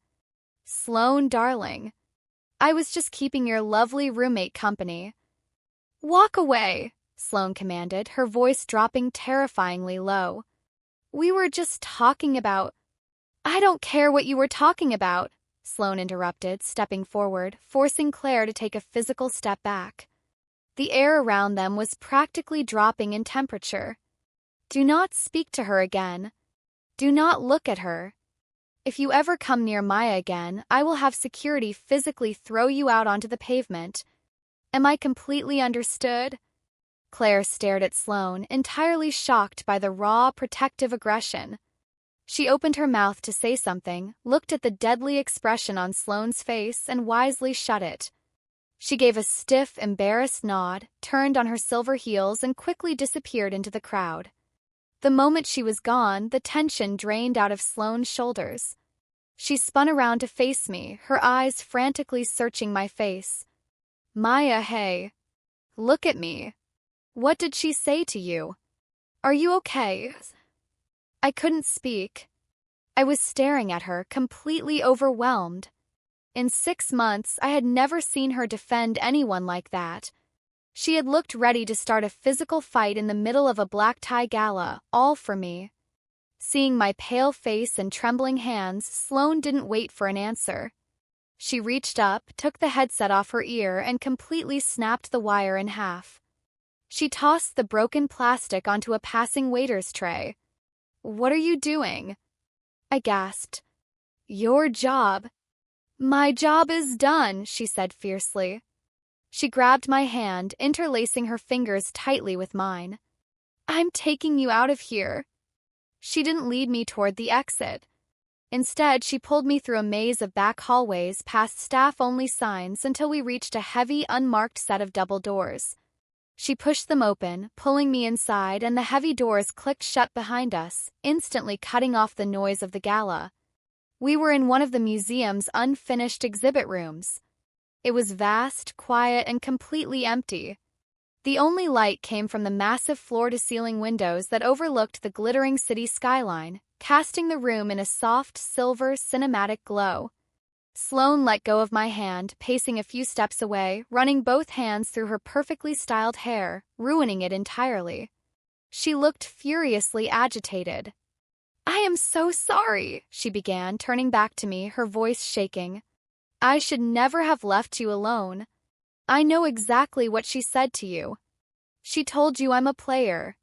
"Sloane, darling. I was just keeping your lovely roommate company." "Walk away," Sloane commanded, her voice dropping terrifyingly low. "We were just talking about—" "I don't care what you were talking about," Sloane interrupted, stepping forward, forcing Claire to take a physical step back. The air around them was practically dropping in temperature. "Do not speak to her again. Do not look at her. If you ever come near Maya again, I will have security physically throw you out onto the pavement. Am I completely understood?" Claire stared at Sloane, entirely shocked by the raw, protective aggression. She opened her mouth to say something, looked at the deadly expression on Sloane's face, and wisely shut it. She gave a stiff, embarrassed nod, turned on her silver heels, and quickly disappeared into the crowd. The moment she was gone, the tension drained out of Sloane's shoulders. She spun around to face me, her eyes frantically searching my face. "Maya, hey. Look at me. What did she say to you? Are you okay?" I couldn't speak. I was staring at her, completely overwhelmed. In 6 months, I had never seen her defend anyone like that. She had looked ready to start a physical fight in the middle of a black tie gala, all for me. Seeing my pale face and trembling hands, Sloane didn't wait for an answer. She reached up, took the headset off her ear, and completely snapped the wire in half. She tossed the broken plastic onto a passing waiter's tray. "What are you doing?" I gasped. "Your job." "My job is done," she said fiercely. She grabbed my hand, interlacing her fingers tightly with mine. "I'm taking you out of here." She didn't lead me toward the exit. Instead, she pulled me through a maze of back hallways past staff-only signs until we reached a heavy, unmarked set of double doors. She pushed them open, pulling me inside, and the heavy doors clicked shut behind us, instantly cutting off the noise of the gala. We were in one of the museum's unfinished exhibit rooms. It was vast, quiet, and completely empty. The only light came from the massive floor-to-ceiling windows that overlooked the glittering city skyline, casting the room in a soft, silver, cinematic glow. Sloane let go of my hand, pacing a few steps away, running both hands through her perfectly styled hair, ruining it entirely. She looked furiously agitated. "I am so sorry," she began, turning back to me, her voice shaking. "I should never have left you alone. I know exactly what she said to you. She told you I'm a player.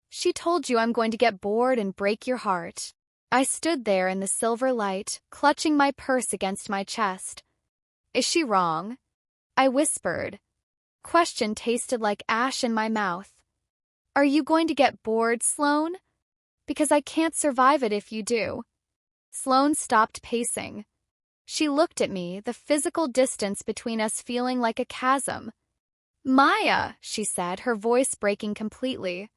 She told you I'm going to get bored and break your heart." I stood there in the silver light, clutching my purse against my chest. "Is she wrong?" I whispered. Question tasted like ash in my mouth. "Are you going to get bored, Sloane? Because I can't survive it if you do." Sloane stopped pacing. She looked at me, the physical distance between us feeling like a chasm. "Maya," she said, her voice breaking completely.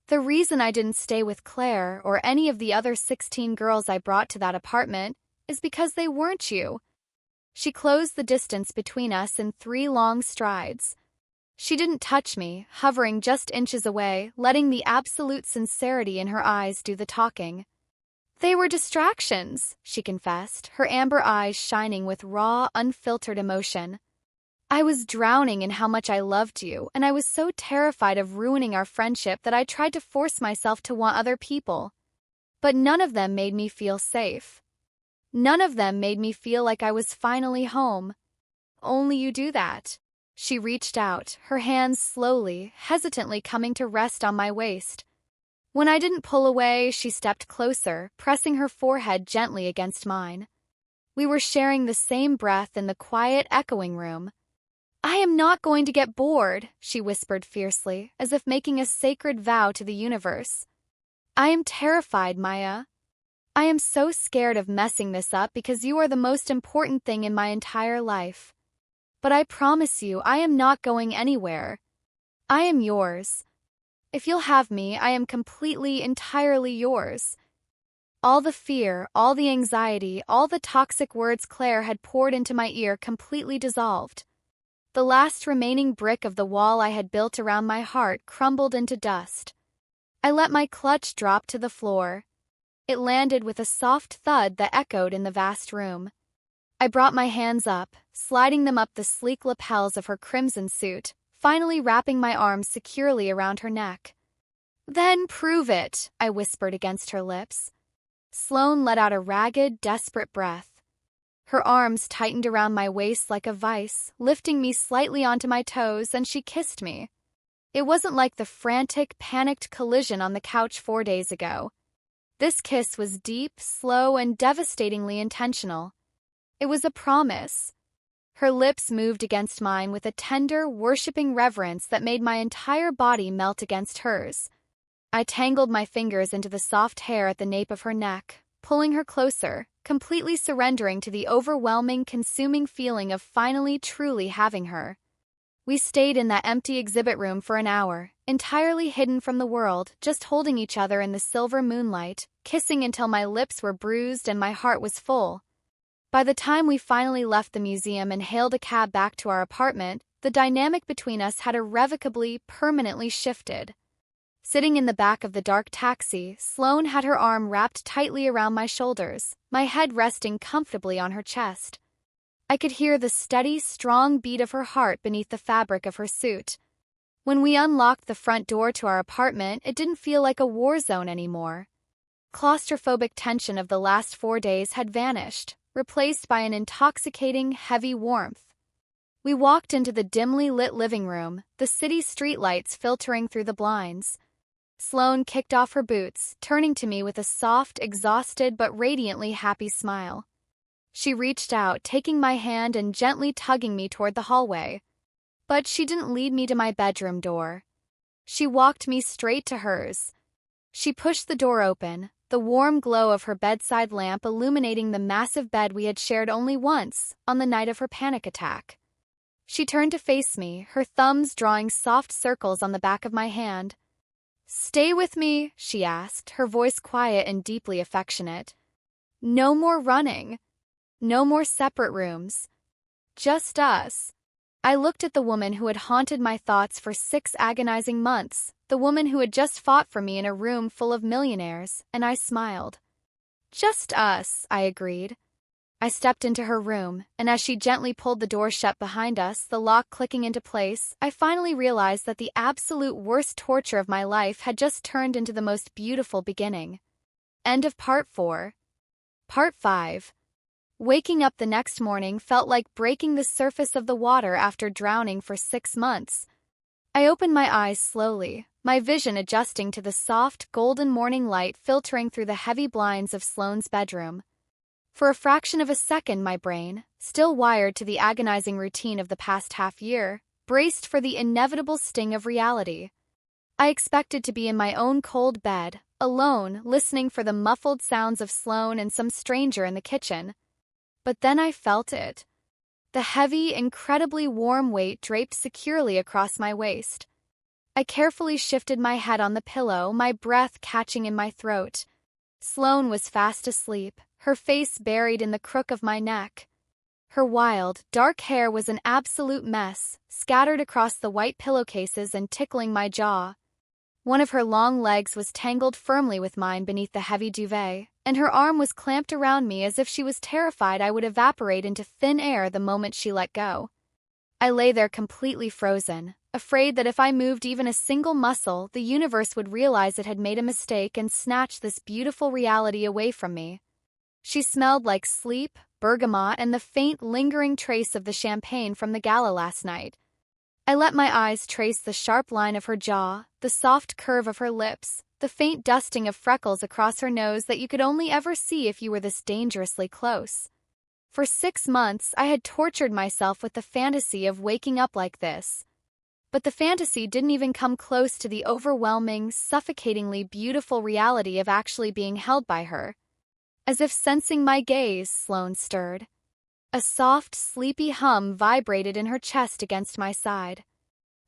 "The reason I didn't stay with Claire or any of the other 16 girls I brought to that apartment is because they weren't you." She closed the distance between us in 3 long strides. She didn't touch me, hovering just inches away, letting the absolute sincerity in her eyes do the talking. "They were distractions," she confessed, her amber eyes shining with raw, unfiltered emotion. "I was drowning in how much I loved you, and I was so terrified of ruining our friendship that I tried to force myself to want other people. But none of them made me feel safe. None of them made me feel like I was finally home. Only you do that." She reached out, her hands slowly, hesitantly coming to rest on my waist. When I didn't pull away, she stepped closer, pressing her forehead gently against mine. We were sharing the same breath in the quiet, echoing room. "I am not going to get bored," she whispered fiercely, as if making a sacred vow to the universe. "I am terrified, Maya. I am so scared of messing this up because you are the most important thing in my entire life. But I promise you, I am not going anywhere. I am yours. If you'll have me, I am completely, entirely yours." All the fear, all the anxiety, all the toxic words Claire had poured into my ear completely dissolved. The last remaining brick of the wall I had built around my heart crumbled into dust. I let my clutch drop to the floor. It landed with a soft thud that echoed in the vast room. I brought my hands up, sliding them up the sleek lapels of her crimson suit, finally wrapping my arms securely around her neck. "Then prove it," I whispered against her lips. Sloane let out a ragged, desperate breath. Her arms tightened around my waist like a vice, lifting me slightly onto my toes, and she kissed me. It wasn't like the frantic, panicked collision on the couch 4 days ago. This kiss was deep, slow, and devastatingly intentional. It was a promise. Her lips moved against mine with a tender, worshipping reverence that made my entire body melt against hers. I tangled my fingers into the soft hair at the nape of her neck, pulling her closer, completely surrendering to the overwhelming, consuming feeling of finally, truly having her. We stayed in that empty exhibit room for an hour, entirely hidden from the world, just holding each other in the silver moonlight, kissing until my lips were bruised and my heart was full. By the time we finally left the museum and hailed a cab back to our apartment, the dynamic between us had irrevocably, permanently shifted. Sitting in the back of the dark taxi, Sloane had her arm wrapped tightly around my shoulders, my head resting comfortably on her chest. I could hear the steady, strong beat of her heart beneath the fabric of her suit. When we unlocked the front door to our apartment, it didn't feel like a war zone anymore. Claustrophobic tension of the last 4 days had vanished, replaced by an intoxicating, heavy warmth. We walked into the dimly lit living room, the city streetlights filtering through the blinds. Sloane kicked off her boots, turning to me with a soft, exhausted but radiantly happy smile. She reached out, taking my hand and gently tugging me toward the hallway. But she didn't lead me to my bedroom door. She walked me straight to hers. She pushed the door open, the warm glow of her bedside lamp illuminating the massive bed we had shared only once, on the night of her panic attack. She turned to face me, her thumbs drawing soft circles on the back of my hand. "Stay with me?" she asked, her voice quiet and deeply affectionate. "No more running. No more separate rooms. Just us." I looked at the woman who had haunted my thoughts for 6 agonizing months, the woman who had just fought for me in a room full of millionaires, and I smiled. "Just us," I agreed. I stepped into her room, and as she gently pulled the door shut behind us, the lock clicking into place, I finally realized that the absolute worst torture of my life had just turned into the most beautiful beginning. End of Part 4. Part 5. Waking up the next morning felt like breaking the surface of the water after drowning for 6 months. I opened my eyes slowly, my vision adjusting to the soft, golden morning light filtering through the heavy blinds of Sloane's bedroom. For a fraction of a second, my brain, still wired to the agonizing routine of the past half year, braced for the inevitable sting of reality. I expected to be in my own cold bed, alone, listening for the muffled sounds of Sloane and some stranger in the kitchen. But then I felt it. The heavy, incredibly warm weight draped securely across my waist. I carefully shifted my head on the pillow, my breath catching in my throat. Sloane was fast asleep, her face buried in the crook of my neck. Her wild, dark hair was an absolute mess, scattered across the white pillowcases and tickling my jaw. One of her long legs was tangled firmly with mine beneath the heavy duvet, and her arm was clamped around me as if she was terrified I would evaporate into thin air the moment she let go. I lay there completely frozen, afraid that if I moved even a single muscle, the universe would realize it had made a mistake and snatch this beautiful reality away from me. She smelled like sleep, bergamot, and the faint, lingering trace of the champagne from the gala last night. I let my eyes trace the sharp line of her jaw, the soft curve of her lips, the faint dusting of freckles across her nose that you could only ever see if you were this dangerously close. For 6 months, I had tortured myself with the fantasy of waking up like this. But the fantasy didn't even come close to the overwhelming, suffocatingly beautiful reality of actually being held by her. As if sensing my gaze, Sloane stirred. A soft, sleepy hum vibrated in her chest against my side.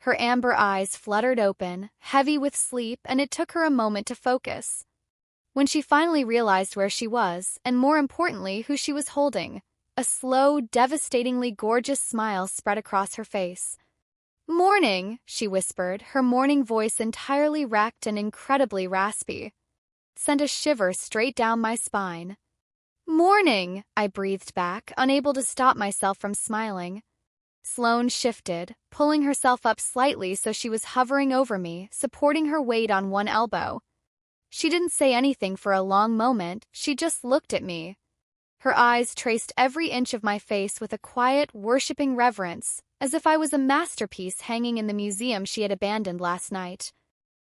Her amber eyes fluttered open, heavy with sleep, and it took her a moment to focus. When she finally realized where she was, and more importantly, who she was holding, a slow, devastatingly gorgeous smile spread across her face. "Morning," she whispered, her morning voice entirely wrecked and incredibly raspy. Sent a shiver straight down my spine. "Morning," I breathed back, unable to stop myself from smiling. Sloane shifted, pulling herself up slightly so she was hovering over me, supporting her weight on one elbow. She didn't say anything for a long moment, she just looked at me. Her eyes traced every inch of my face with a quiet, worshipping reverence, as if I was a masterpiece hanging in the museum she had abandoned last night.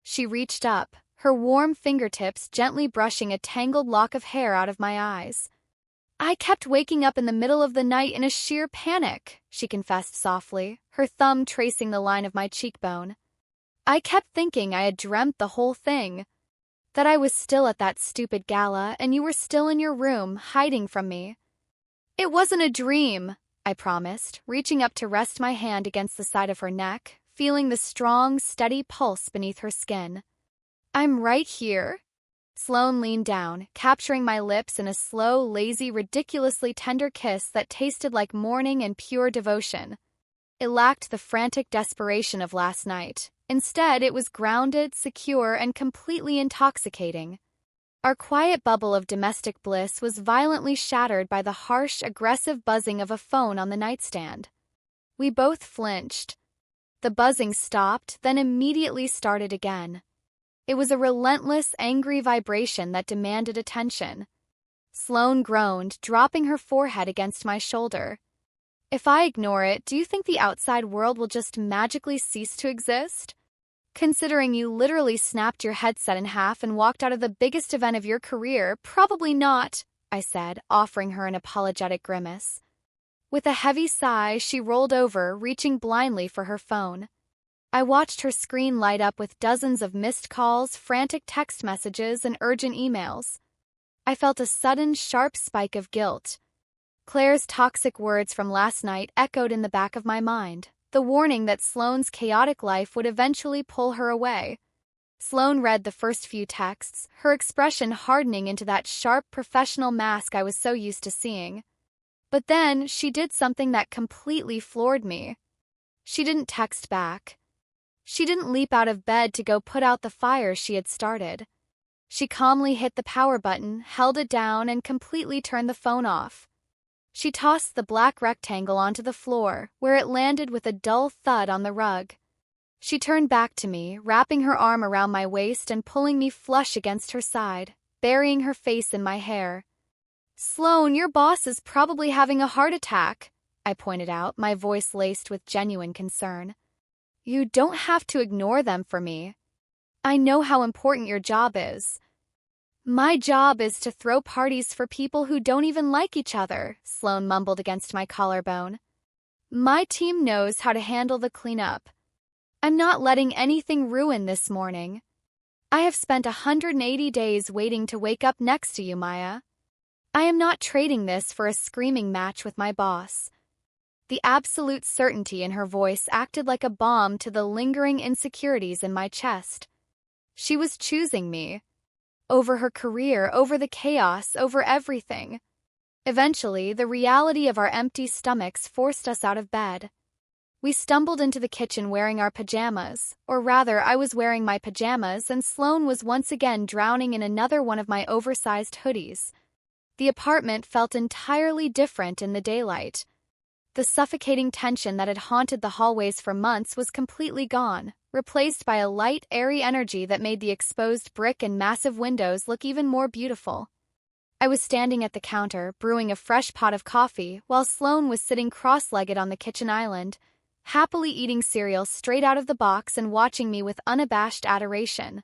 She reached up, her warm fingertips gently brushing a tangled lock of hair out of my eyes. "I kept waking up in the middle of the night in a sheer panic," she confessed softly, her thumb tracing the line of my cheekbone. "I kept thinking I had dreamt the whole thing. That I was still at that stupid gala and you were still in your room, hiding from me." "It wasn't a dream," I promised, reaching up to rest my hand against the side of her neck, feeling the strong, steady pulse beneath her skin. "I'm right here." Sloane leaned down, capturing my lips in a slow, lazy, ridiculously tender kiss that tasted like morning and pure devotion. It lacked the frantic desperation of last night. Instead, it was grounded, secure, and completely intoxicating. Our quiet bubble of domestic bliss was violently shattered by the harsh, aggressive buzzing of a phone on the nightstand. We both flinched. The buzzing stopped, then immediately started again. It was a relentless, angry vibration that demanded attention. Sloane groaned, dropping her forehead against my shoulder. "If I ignore it, do you think the outside world will just magically cease to exist? Considering you literally snapped your headset in half and walked out of the biggest event of your career, probably not," I said, offering her an apologetic grimace. With a heavy sigh, she rolled over, reaching blindly for her phone. I watched her screen light up with dozens of missed calls, frantic text messages, and urgent emails. I felt a sudden, sharp spike of guilt. Claire's toxic words from last night echoed in the back of my mind, the warning that Sloane's chaotic life would eventually pull her away. Sloane read the first few texts, her expression hardening into that sharp, professional mask I was so used to seeing. But then, she did something that completely floored me. She didn't text back. She didn't leap out of bed to go put out the fire she had started. She calmly hit the power button, held it down, and completely turned the phone off. She tossed the black rectangle onto the floor, where it landed with a dull thud on the rug. She turned back to me, wrapping her arm around my waist and pulling me flush against her side, burying her face in my hair. "Sloane, your boss is probably having a heart attack," I pointed out, my voice laced with genuine concern. "You don't have to ignore them for me. I know how important your job is." "My job is to throw parties for people who don't even like each other," Sloane mumbled against my collarbone. "My team knows how to handle the cleanup. I'm not letting anything ruin this morning. I have spent 180 days waiting to wake up next to you, Maya. I am not trading this for a screaming match with my boss." The absolute certainty in her voice acted like a balm to the lingering insecurities in my chest. She was choosing me. Over her career, over the chaos, over everything. Eventually, the reality of our empty stomachs forced us out of bed. We stumbled into the kitchen wearing our pajamas, or rather, I was wearing my pajamas and Sloane was once again drowning in another one of my oversized hoodies. The apartment felt entirely different in the daylight. The suffocating tension that had haunted the hallways for months was completely gone, replaced by a light, airy energy that made the exposed brick and massive windows look even more beautiful. I was standing at the counter, brewing a fresh pot of coffee, while Sloane was sitting cross-legged on the kitchen island, happily eating cereal straight out of the box and watching me with unabashed adoration.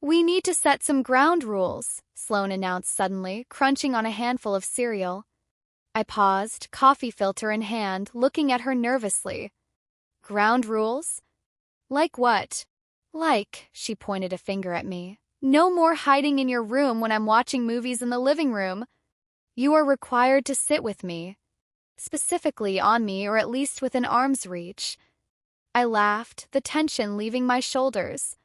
"We need to set some ground rules," Sloane announced suddenly, crunching on a handful of cereal. I paused, coffee filter in hand, looking at her nervously. "Ground rules? Like what?" "Like," she pointed a finger at me, "no more hiding in your room when I'm watching movies in the living room. You are required to sit with me. Specifically on me, or at least within arm's reach." I laughed, the tension leaving my shoulders.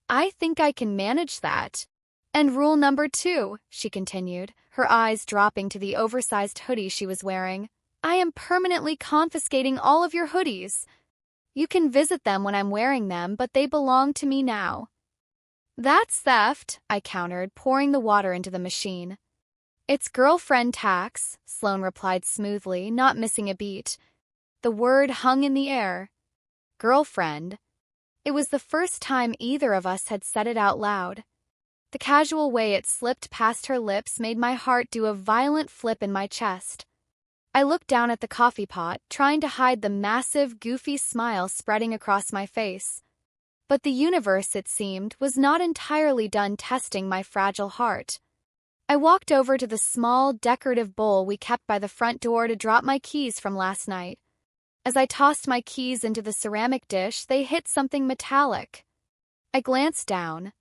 "I think I can manage that." "And rule number 2, she continued, her eyes dropping to the oversized hoodie she was wearing. "I am permanently confiscating all of your hoodies. You can visit them when I'm wearing them, but they belong to me now." "That's theft," I countered, pouring the water into the machine. "It's girlfriend tax," Sloane replied smoothly, not missing a beat. The word hung in the air. Girlfriend. It was the first time either of us had said it out loud. The casual way it slipped past her lips made my heart do a violent flip in my chest. I looked down at the coffee pot, trying to hide the massive, goofy smile spreading across my face. But the universe, it seemed, was not entirely done testing my fragile heart. I walked over to the small, decorative bowl we kept by the front door to drop my keys from last night. As I tossed my keys into the ceramic dish, they hit something metallic. I glanced down.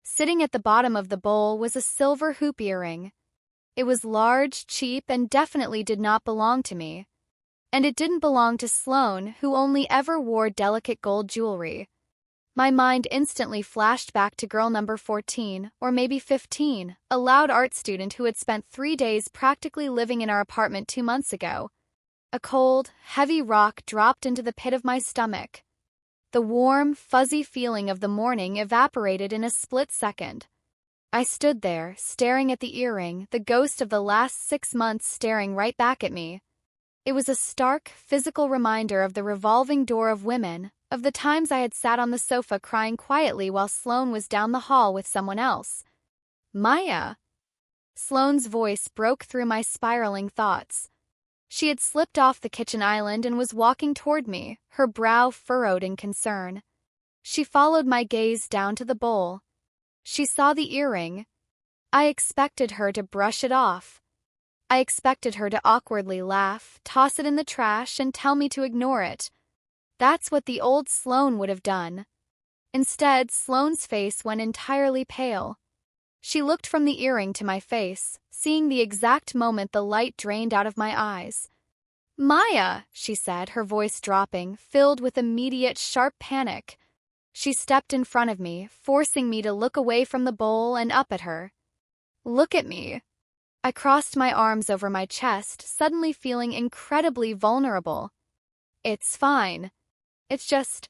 Sitting at the bottom of the bowl was a silver hoop earring. It was large, cheap, and definitely did not belong to me. And it didn't belong to Sloane, who only ever wore delicate gold jewelry. My mind instantly flashed back to girl number 14, or maybe 15, a loud art student who had spent 3 days practically living in our apartment 2 months ago. A cold, heavy rock dropped into the pit of my stomach. The warm, fuzzy feeling of the morning evaporated in a split second. I stood there, staring at the earring, the ghost of the last 6 months staring right back at me. It was a stark, physical reminder of the revolving door of women, of the times I had sat on the sofa crying quietly while Sloane was down the hall with someone else. "Maya." Sloane's voice broke through my spiraling thoughts. She had slipped off the kitchen island and was walking toward me, her brow furrowed in concern. She followed my gaze down to the bowl. She saw the earring. I expected her to brush it off. I expected her to awkwardly laugh, toss it in the trash, and tell me to ignore it. That's what the old Sloane would have done. Instead, Sloane's face went entirely pale. She looked from the earring to my face, seeing the exact moment the light drained out of my eyes. "Maya," she said, her voice dropping, filled with immediate, sharp panic. She stepped in front of me, forcing me to look away from the bowl and up at her. "Look at me." I crossed my arms over my chest, suddenly feeling incredibly vulnerable. "It's fine. It's just,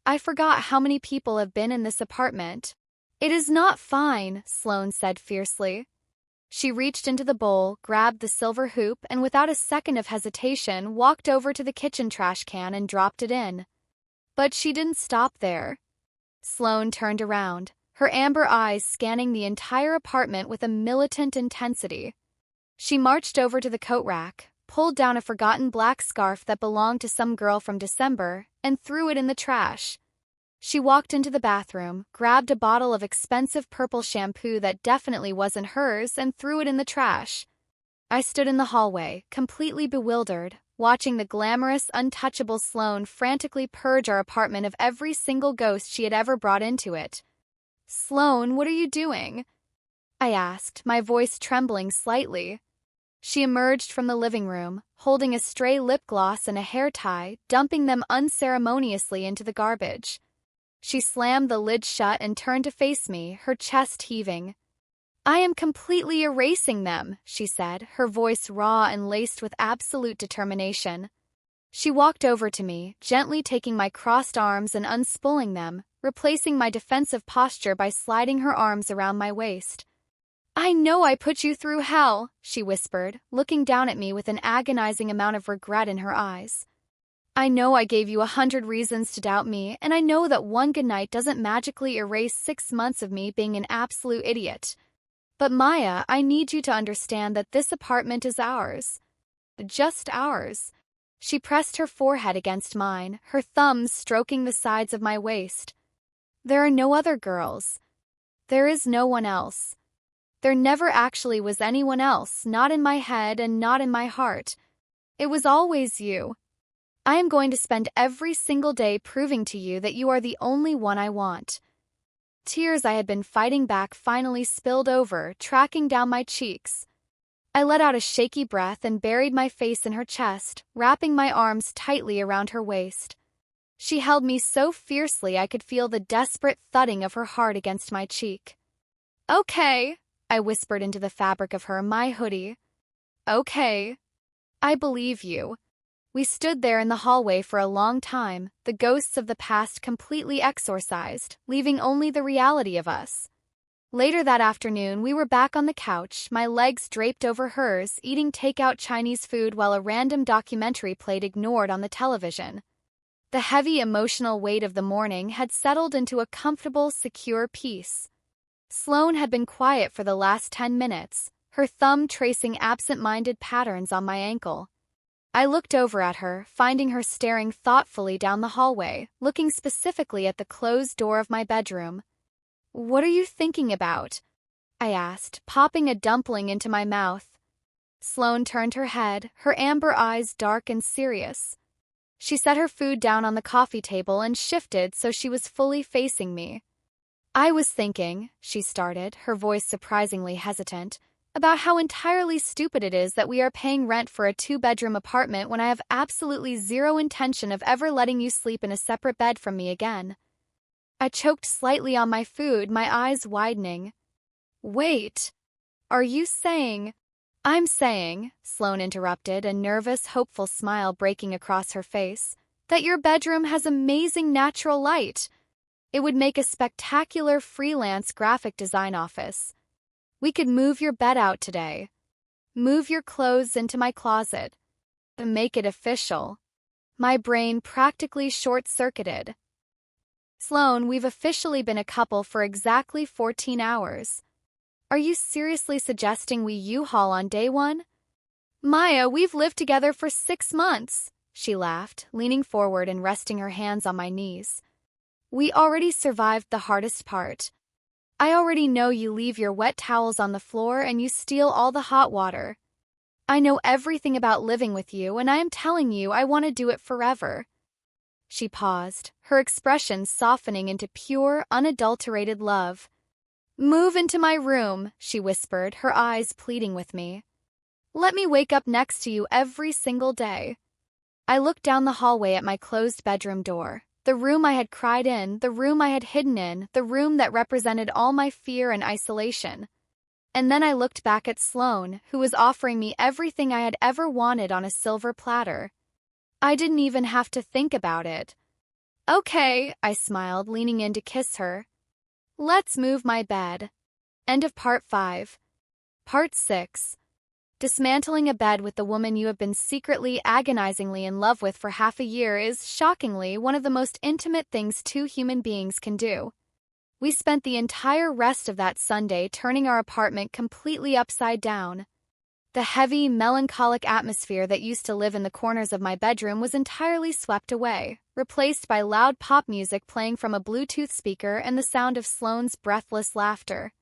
I forgot how many people have been in this apartment." "It is not fine," Sloane said fiercely. She reached into the bowl, grabbed the silver hoop, and without a second of hesitation, walked over to the kitchen trash can and dropped it in. But she didn't stop there. Sloane turned around, her amber eyes scanning the entire apartment with a militant intensity. She marched over to the coat rack, pulled down a forgotten black scarf that belonged to some girl from December, and threw it in the trash. She walked into the bathroom, grabbed a bottle of expensive purple shampoo that definitely wasn't hers, and threw it in the trash. I stood in the hallway, completely bewildered, watching the glamorous, untouchable Sloane frantically purge our apartment of every single ghost she had ever brought into it. "Sloane, what are you doing?" I asked, my voice trembling slightly. She emerged from the living room, holding a stray lip gloss and a hair tie, dumping them unceremoniously into the garbage. She slammed the lid shut and turned to face me, her chest heaving. "I am completely erasing them," she said, her voice raw and laced with absolute determination. She walked over to me, gently taking my crossed arms and unspooling them, replacing my defensive posture by sliding her arms around my waist. "I know I put you through hell," she whispered, looking down at me with an agonizing amount of regret in her eyes. "I know I gave you 100 reasons to doubt me, and I know that one good night doesn't magically erase 6 months of me being an absolute idiot. But Maya, I need you to understand that this apartment is ours. Just ours. She pressed her forehead against mine, her thumbs stroking the sides of my waist. There are no other girls. There is no one else. There never actually was anyone else, not in my head and not in my heart. It was always you. I am going to spend every single day proving to you that you are the only one I want. Tears I had been fighting back finally spilled over, tracking down my cheeks. I let out a shaky breath and buried my face in her chest, wrapping my arms tightly around her waist. She held me so fiercely I could feel the desperate thudding of her heart against my cheek. "Okay," I whispered into the fabric of my hoodie. "Okay. I believe you." We stood there in the hallway for a long time, the ghosts of the past completely exorcised, leaving only the reality of us. Later that afternoon, we were back on the couch, my legs draped over hers, eating takeout Chinese food while a random documentary played ignored on the television. The heavy emotional weight of the morning had settled into a comfortable, secure peace. Sloane had been quiet for the last 10 minutes, her thumb tracing absent-minded patterns on my ankle. I looked over at her, finding her staring thoughtfully down the hallway, looking specifically at the closed door of my bedroom. "What are you thinking about?" I asked, popping a dumpling into my mouth. Sloane turned her head, her amber eyes dark and serious. She set her food down on the coffee table and shifted so she was fully facing me. "I was thinking," she started, her voice surprisingly hesitant, "about how entirely stupid it is that we are paying rent for a 2-bedroom apartment when I have absolutely zero intention of ever letting you sleep in a separate bed from me again." I choked slightly on my food, my eyes widening. "Wait, are you saying—" "I'm saying," Sloane interrupted, a nervous, hopeful smile breaking across her face, "that your bedroom has amazing natural light. It would make a spectacular freelance graphic design office. We could move your bed out today. Move your clothes into my closet. Make it official." My brain practically short-circuited. "Sloane, we've officially been a couple for exactly 14 hours. Are you seriously suggesting we U-Haul on day one?" "Maya, we've lived together for 6 months," she laughed, leaning forward and resting her hands on my knees. "We already survived the hardest part. I already know you leave your wet towels on the floor and you steal all the hot water. I know everything about living with you, and I am telling you I want to do it forever." She paused, her expression softening into pure, unadulterated love. "Move into my room," she whispered, her eyes pleading with me. "Let me wake up next to you every single day." I looked down the hallway at my closed bedroom door. The room I had cried in, the room I had hidden in, the room that represented all my fear and isolation. And then I looked back at Sloane, who was offering me everything I had ever wanted on a silver platter. I didn't even have to think about it. "Okay," I smiled, leaning in to kiss her. "Let's move my bed." End of Part 5. Part 6. Dismantling a bed with the woman you have been secretly, agonizingly in love with for half a year is, shockingly, one of the most intimate things two human beings can do. We spent the entire rest of that Sunday turning our apartment completely upside down. The heavy, melancholic atmosphere that used to live in the corners of my bedroom was entirely swept away, replaced by loud pop music playing from a Bluetooth speaker and the sound of Sloane's breathless laughter.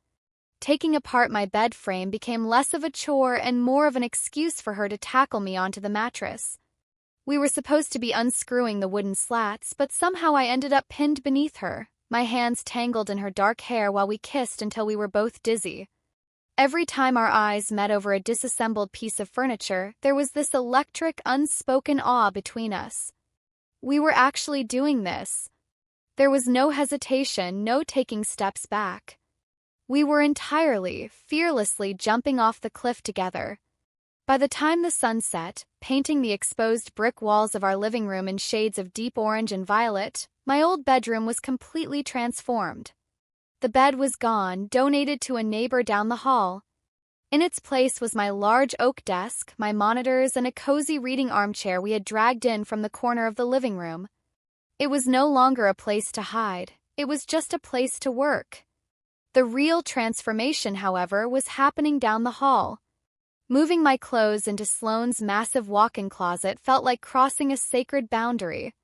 Taking apart my bed frame became less of a chore and more of an excuse for her to tackle me onto the mattress. We were supposed to be unscrewing the wooden slats, but somehow I ended up pinned beneath her, my hands tangled in her dark hair while we kissed until we were both dizzy. Every time our eyes met over a disassembled piece of furniture, there was this electric, unspoken awe between us. We were actually doing this. There was no hesitation, no taking steps back. We were entirely, fearlessly jumping off the cliff together. By the time the sun set, painting the exposed brick walls of our living room in shades of deep orange and violet, my old bedroom was completely transformed. The bed was gone, donated to a neighbor down the hall. In its place was my large oak desk, my monitors, and a cozy reading armchair we had dragged in from the corner of the living room. It was no longer a place to hide, it was just a place to work. The real transformation, however, was happening down the hall. Moving my clothes into Sloane's massive walk-in closet felt like crossing a sacred boundary.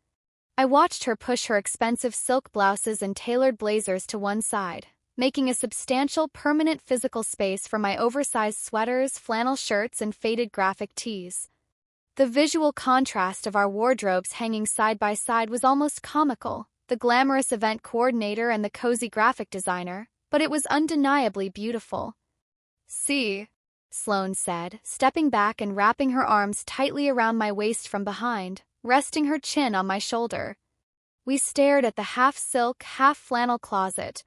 I watched her push her expensive silk blouses and tailored blazers to one side, making a substantial permanent physical space for my oversized sweaters, flannel shirts, and faded graphic tees. The visual contrast of our wardrobes hanging side by side was almost comical, the glamorous event coordinator and the cozy graphic designer, but it was undeniably beautiful. "See," Sloane said, stepping back and wrapping her arms tightly around my waist from behind, resting her chin on my shoulder. We stared at the half-silk, half-flannel closet.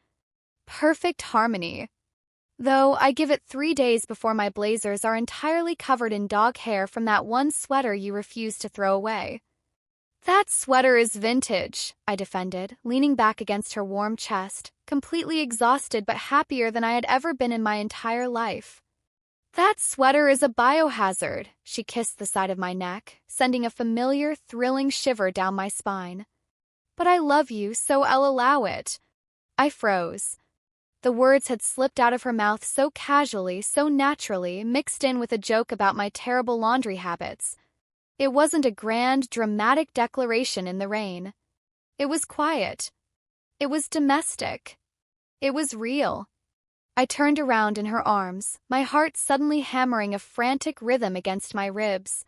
Perfect harmony. Though I give it 3 days before my blazers are entirely covered in dog hair from that one sweater you refused to throw away. "That sweater is vintage," I defended, leaning back against her warm chest, completely exhausted but happier than I had ever been in my entire life. "That sweater is a biohazard," she kissed the side of my neck, sending a familiar, thrilling shiver down my spine. "But I love you, so I'll allow it." I froze. The words had slipped out of her mouth so casually, so naturally, mixed in with a joke about my terrible laundry habits. It wasn't a grand, dramatic declaration in the rain. It was quiet. It was domestic. It was real. I turned around in her arms, my heart suddenly hammering a frantic rhythm against my ribs.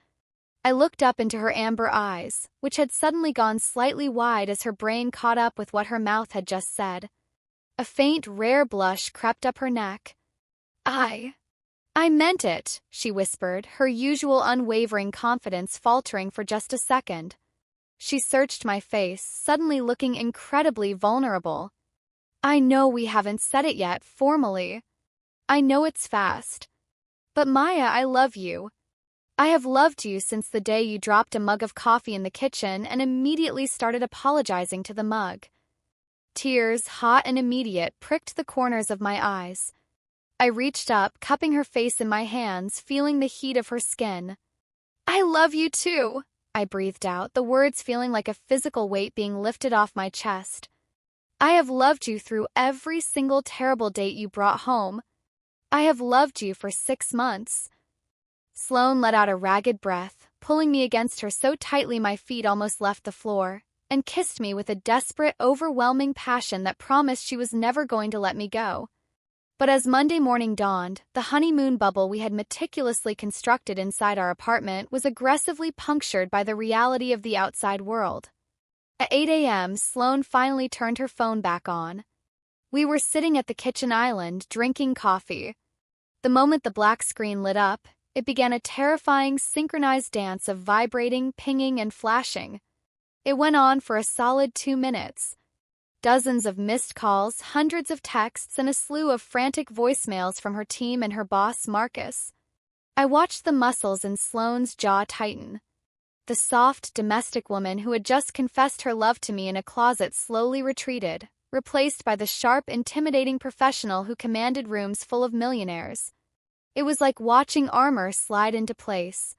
I looked up into her amber eyes, which had suddenly gone slightly wide as her brain caught up with what her mouth had just said. A faint, rare blush crept up her neck. I meant it," she whispered, her usual unwavering confidence faltering for just a second. She searched my face, suddenly looking incredibly vulnerable. "I know we haven't said it yet, formally. I know it's fast. But Maya, I love you. I have loved you since the day you dropped a mug of coffee in the kitchen and immediately started apologizing to the mug." Tears, hot and immediate, pricked the corners of my eyes. I reached up, cupping her face in my hands, feeling the heat of her skin. "I love you too," I breathed out, the words feeling like a physical weight being lifted off my chest. "I have loved you through every single terrible date you brought home. I have loved you for 6 months. Sloane let out a ragged breath, pulling me against her so tightly my feet almost left the floor, and kissed me with a desperate, overwhelming passion that promised she was never going to let me go. But as Monday morning dawned, the honeymoon bubble we had meticulously constructed inside our apartment was aggressively punctured by the reality of the outside world. At 8 a.m., Sloane finally turned her phone back on. We were sitting at the kitchen island, drinking coffee. The moment the black screen lit up, it began a terrifying, synchronized dance of vibrating, pinging, and flashing. It went on for a solid 2 minutes. Dozens of missed calls, hundreds of texts, and a slew of frantic voicemails from her team and her boss, Marcus. I watched the muscles in Sloane's jaw tighten. The soft, domestic woman who had just confessed her love to me in a closet slowly retreated, replaced by the sharp, intimidating professional who commanded rooms full of millionaires. It was like watching armor slide into place.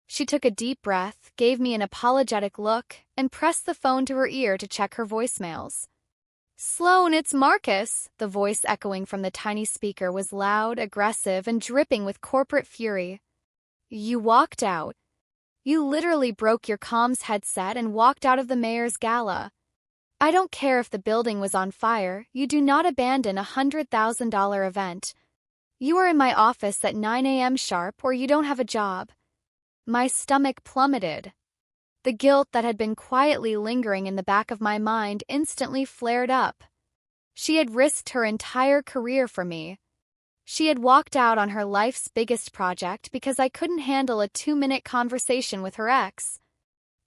She took a deep breath, gave me an apologetic look, and pressed the phone to her ear to check her voicemails. "Sloane, it's Marcus," the voice echoing from the tiny speaker was loud, aggressive, and dripping with corporate fury. "You walked out. You literally broke your comms headset and walked out of the mayor's gala. I don't care if the building was on fire, you do not abandon a $100,000 event. You are in my office at 9 a.m. sharp or you don't have a job." My stomach plummeted. The guilt that had been quietly lingering in the back of my mind instantly flared up. She had risked her entire career for me. She had walked out on her life's biggest project because I couldn't handle a 2-minute conversation with her ex.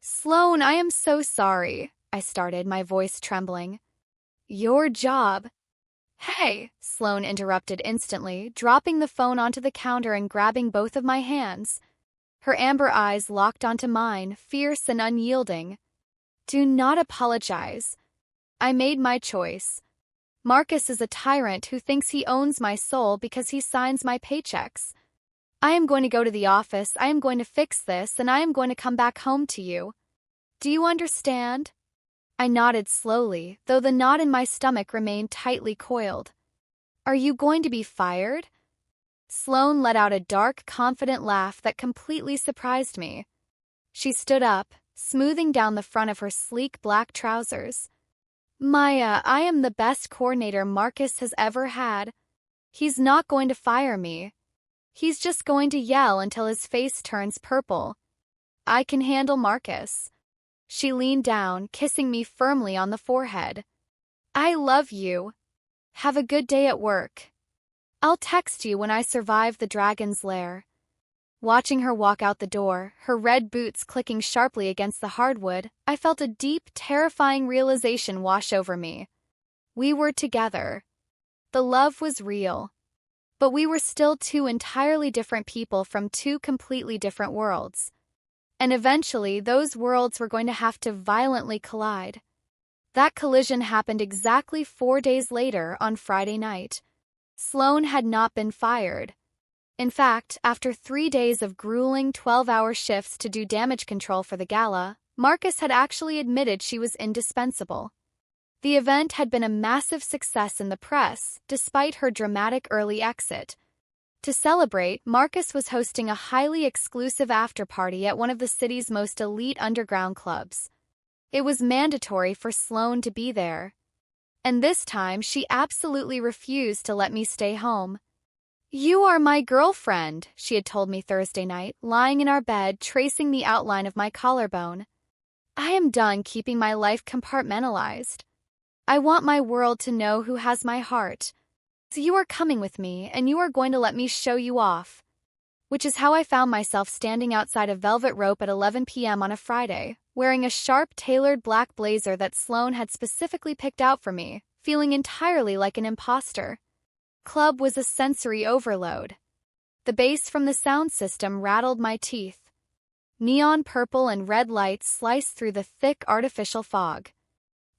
"Sloane, I am so sorry," I started, my voice trembling. "Your job—" "Hey," Sloane interrupted instantly, dropping the phone onto the counter and grabbing both of my hands. Her amber eyes locked onto mine, fierce and unyielding. "Do not apologize. I made my choice. Marcus is a tyrant who thinks he owns my soul because he signs my paychecks. I am going to go to the office, I am going to fix this, and I am going to come back home to you. Do you understand?" I nodded slowly, though the knot in my stomach remained tightly coiled. "Are you going to be fired?" Sloane let out a dark, confident laugh that completely surprised me. She stood up, smoothing down the front of her sleek black trousers. Maya, I am the best coordinator Marcus has ever had. He's not going to fire me. He's just going to yell until his face turns purple. I can handle Marcus. She leaned down, kissing me firmly on the forehead. I love you. Have a good day at work. I'll text you when I survive the dragon's lair. Watching her walk out the door, her red boots clicking sharply against the hardwood, I felt a deep, terrifying realization wash over me. We were together. The love was real. But we were still two entirely different people from two completely different worlds. And eventually, those worlds were going to have to violently collide. That collision happened exactly 4 days later on Friday night. Sloane had not been fired. In fact, after 3 days of grueling 12-hour shifts to do damage control for the gala, Marcus had actually admitted she was indispensable. The event had been a massive success in the press, despite her dramatic early exit. To celebrate, Marcus was hosting a highly exclusive after-party at one of the city's most elite underground clubs. It was mandatory for Sloane to be there. And this time, she absolutely refused to let me stay home. You are my girlfriend, she had told me Thursday night, lying in our bed, tracing the outline of my collarbone. I am done keeping my life compartmentalized. I want my world to know who has my heart. So you are coming with me, and you are going to let me show you off. Which is how I found myself standing outside a velvet rope at 11 p.m. on a Friday, wearing a sharp, tailored black blazer that Sloane had specifically picked out for me, feeling entirely like an imposter. Club was a sensory overload. The bass from the sound system rattled my teeth. Neon purple and red lights sliced through the thick artificial fog.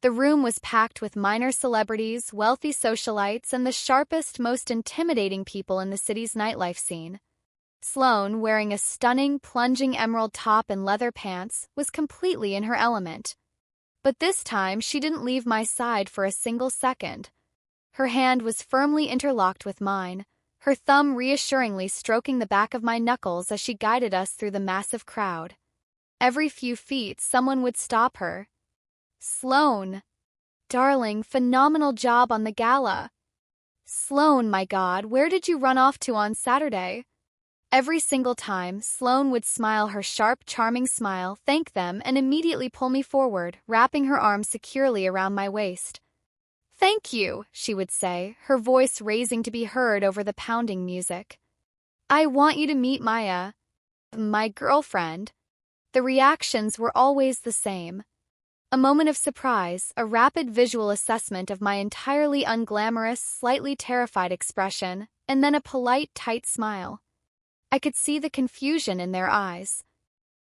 The room was packed with minor celebrities, wealthy socialites, and the sharpest, most intimidating people in the city's nightlife scene. Sloane, wearing a stunning, plunging emerald top and leather pants, was completely in her element. But this time, she didn't leave my side for a single second. Her hand was firmly interlocked with mine, her thumb reassuringly stroking the back of my knuckles as she guided us through the massive crowd. Every few feet, someone would stop her. Sloane. Darling, phenomenal job on the gala. Sloane, my God, where did you run off to on Saturday? Every single time, Sloane would smile her sharp, charming smile, thank them, and immediately pull me forward, wrapping her arms securely around my waist. Thank you, she would say, her voice raising to be heard over the pounding music. I want you to meet Maya, my girlfriend. The reactions were always the same. A moment of surprise, a rapid visual assessment of my entirely unglamorous, slightly terrified expression, and then a polite, tight smile. I could see the confusion in their eyes.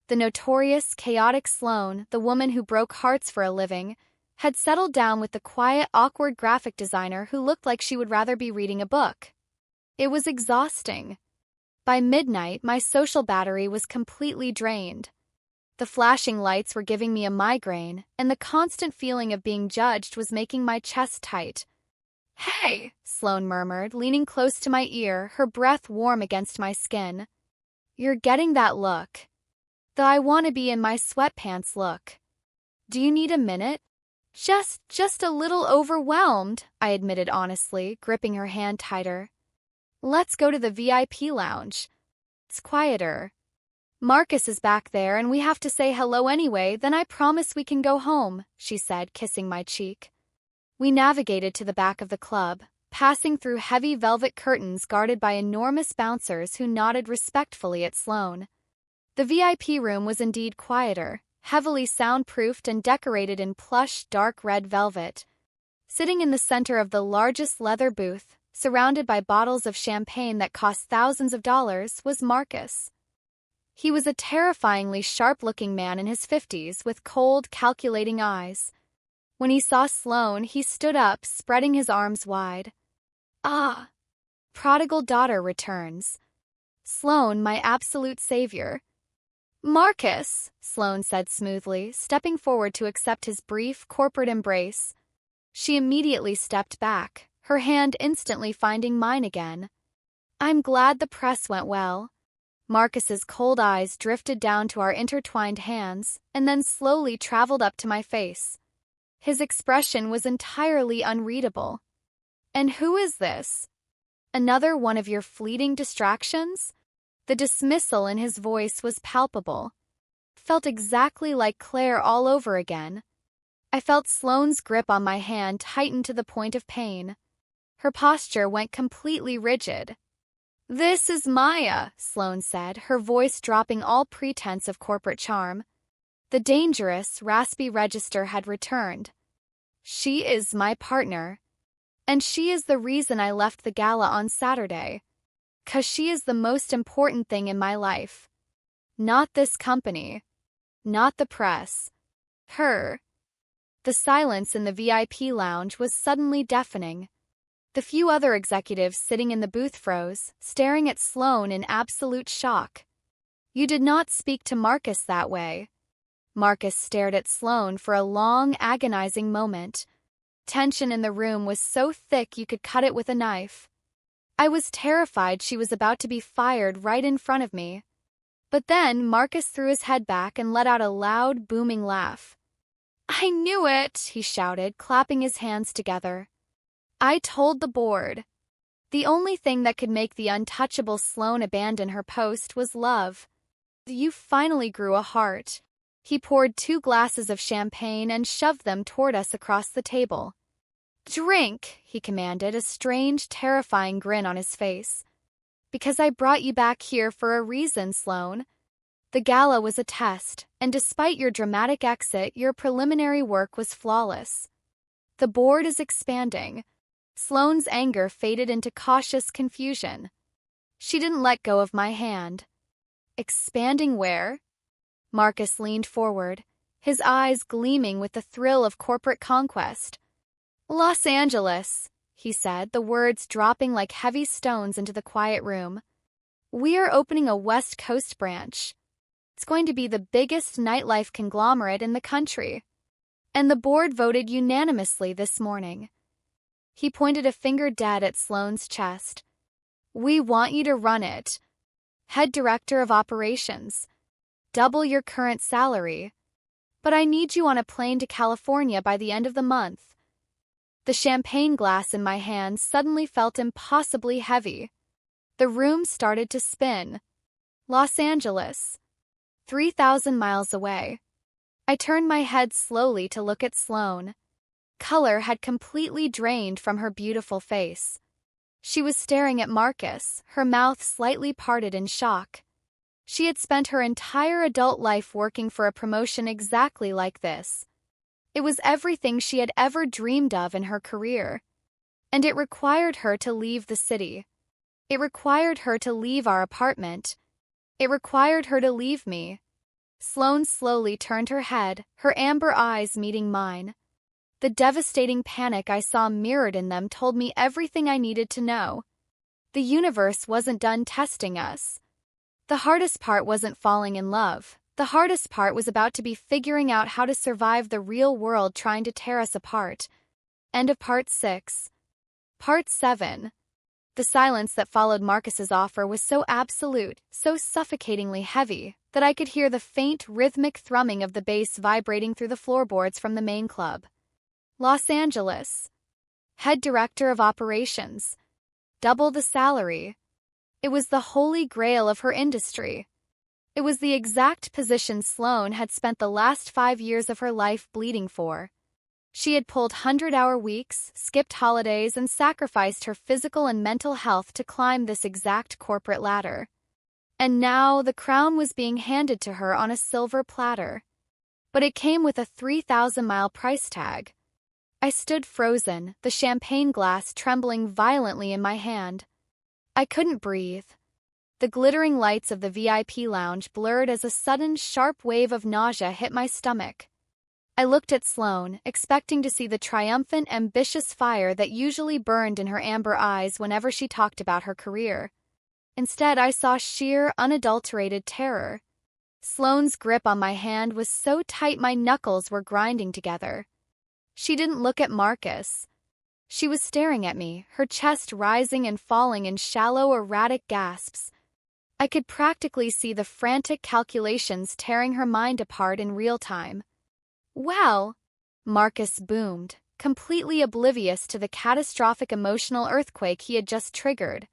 The notorious, chaotic Sloane, the woman who broke hearts for a living, had settled down with the quiet, awkward graphic designer who looked like she would rather be reading a book. It was exhausting. By midnight, my social battery was completely drained. The flashing lights were giving me a migraine, and the constant feeling of being judged was making my chest tight. Hey, Sloane murmured, leaning close to my ear, her breath warm against my skin. You're getting that look. The I want to be in my sweatpants look. Do you need a minute? Just a little overwhelmed, I admitted honestly, gripping her hand tighter. Let's go to the VIP lounge. It's quieter. Marcus is back there and we have to say hello anyway, then I promise we can go home, she said, kissing my cheek. We navigated to the back of the club, passing through heavy velvet curtains guarded by enormous bouncers who nodded respectfully at Sloane. The VIP room was indeed quieter, heavily soundproofed and decorated in plush, dark red velvet. Sitting in the center of the largest leather booth, surrounded by bottles of champagne that cost thousands of dollars, was Marcus. He was a terrifyingly sharp-looking man in his 50s with cold, calculating eyes. When he saw Sloane, he stood up, spreading his arms wide. Ah! Prodigal daughter returns. Sloane, my absolute savior. Marcus, Sloane said smoothly, stepping forward to accept his brief, corporate embrace. She immediately stepped back, her hand instantly finding mine again. I'm glad the press went well. Marcus's cold eyes drifted down to our intertwined hands and then slowly traveled up to my face. His expression was entirely unreadable. And who is this? Another one of your fleeting distractions? The dismissal in his voice was palpable. Felt exactly like Claire all over again. I felt Sloane's grip on my hand tighten to the point of pain. Her posture went completely rigid. "This is Maya," Sloane said, her voice dropping all pretense of corporate charm. The dangerous, raspy register had returned. "She is my partner. And she is the reason I left the gala on Saturday. 'Cause she is the most important thing in my life. Not this company. Not the press. Her." The silence in the VIP lounge was suddenly deafening. The few other executives sitting in the booth froze, staring at Sloane in absolute shock. "You did not speak to Marcus that way." Marcus stared at Sloane for a long, agonizing moment. Tension in the room was so thick you could cut it with a knife. I was terrified she was about to be fired right in front of me. But then Marcus threw his head back and let out a loud, booming laugh. "I knew it," he shouted, clapping his hands together. "I told the board." The only thing that could make the untouchable Sloane abandon her post was love. "You finally grew a heart." He poured 2 glasses of champagne and shoved them toward us across the table. "Drink," he commanded, a strange, terrifying grin on his face. "Because I brought you back here for a reason, Sloane. The gala was a test, and despite your dramatic exit, your preliminary work was flawless. The board is expanding." Sloane's anger faded into cautious confusion. She didn't let go of my hand. "Expanding where?" Marcus leaned forward, his eyes gleaming with the thrill of corporate conquest. "Los Angeles," he said, the words dropping like heavy stones into the quiet room. "We are opening a West Coast branch. It's going to be the biggest nightlife conglomerate in the country. And the board voted unanimously this morning." He pointed a finger dead at Sloane's chest. "We want you to run it. Head director of operations. Double your current salary. But I need you on a plane to California by the end of the month." The champagne glass in my hand suddenly felt impossibly heavy. The room started to spin. Los Angeles. 3,000 miles away. I turned my head slowly to look at Sloane. Color had completely drained from her beautiful face. She was staring at Marcus, her mouth slightly parted in shock. She had spent her entire adult life working for a promotion exactly like this. It was everything she had ever dreamed of in her career. And it required her to leave the city. It required her to leave our apartment. It required her to leave me. Sloane slowly turned her head, her amber eyes meeting mine. The devastating panic I saw mirrored in them told me everything I needed to know. The universe wasn't done testing us. The hardest part wasn't falling in love. The hardest part was about to be figuring out how to survive the real world trying to tear us apart. End of Part 6. Part 7. The silence that followed Marcus's offer was so absolute, so suffocatingly heavy, that I could hear the faint, rhythmic thrumming of the bass vibrating through the floorboards from the main club. Los Angeles. Head director of operations. Double the salary. It was the holy grail of her industry. It was the exact position Sloane had spent the last 5 years of her life bleeding for. She had pulled 100-hour weeks, skipped holidays, and sacrificed her physical and mental health to climb this exact corporate ladder. And now the crown was being handed to her on a silver platter. But it came with a 3,000-mile price tag. I stood frozen, the champagne glass trembling violently in my hand. I couldn't breathe. The glittering lights of the VIP lounge blurred as a sudden, sharp wave of nausea hit my stomach. I looked at Sloane, expecting to see the triumphant, ambitious fire that usually burned in her amber eyes whenever she talked about her career. Instead, I saw sheer, unadulterated terror. Sloane's grip on my hand was so tight my knuckles were grinding together. She didn't look at Marcus. She was staring at me, her chest rising and falling in shallow, erratic gasps. I could practically see the frantic calculations tearing her mind apart in real time. "Well," Marcus boomed, completely oblivious to the catastrophic emotional earthquake he had just triggered.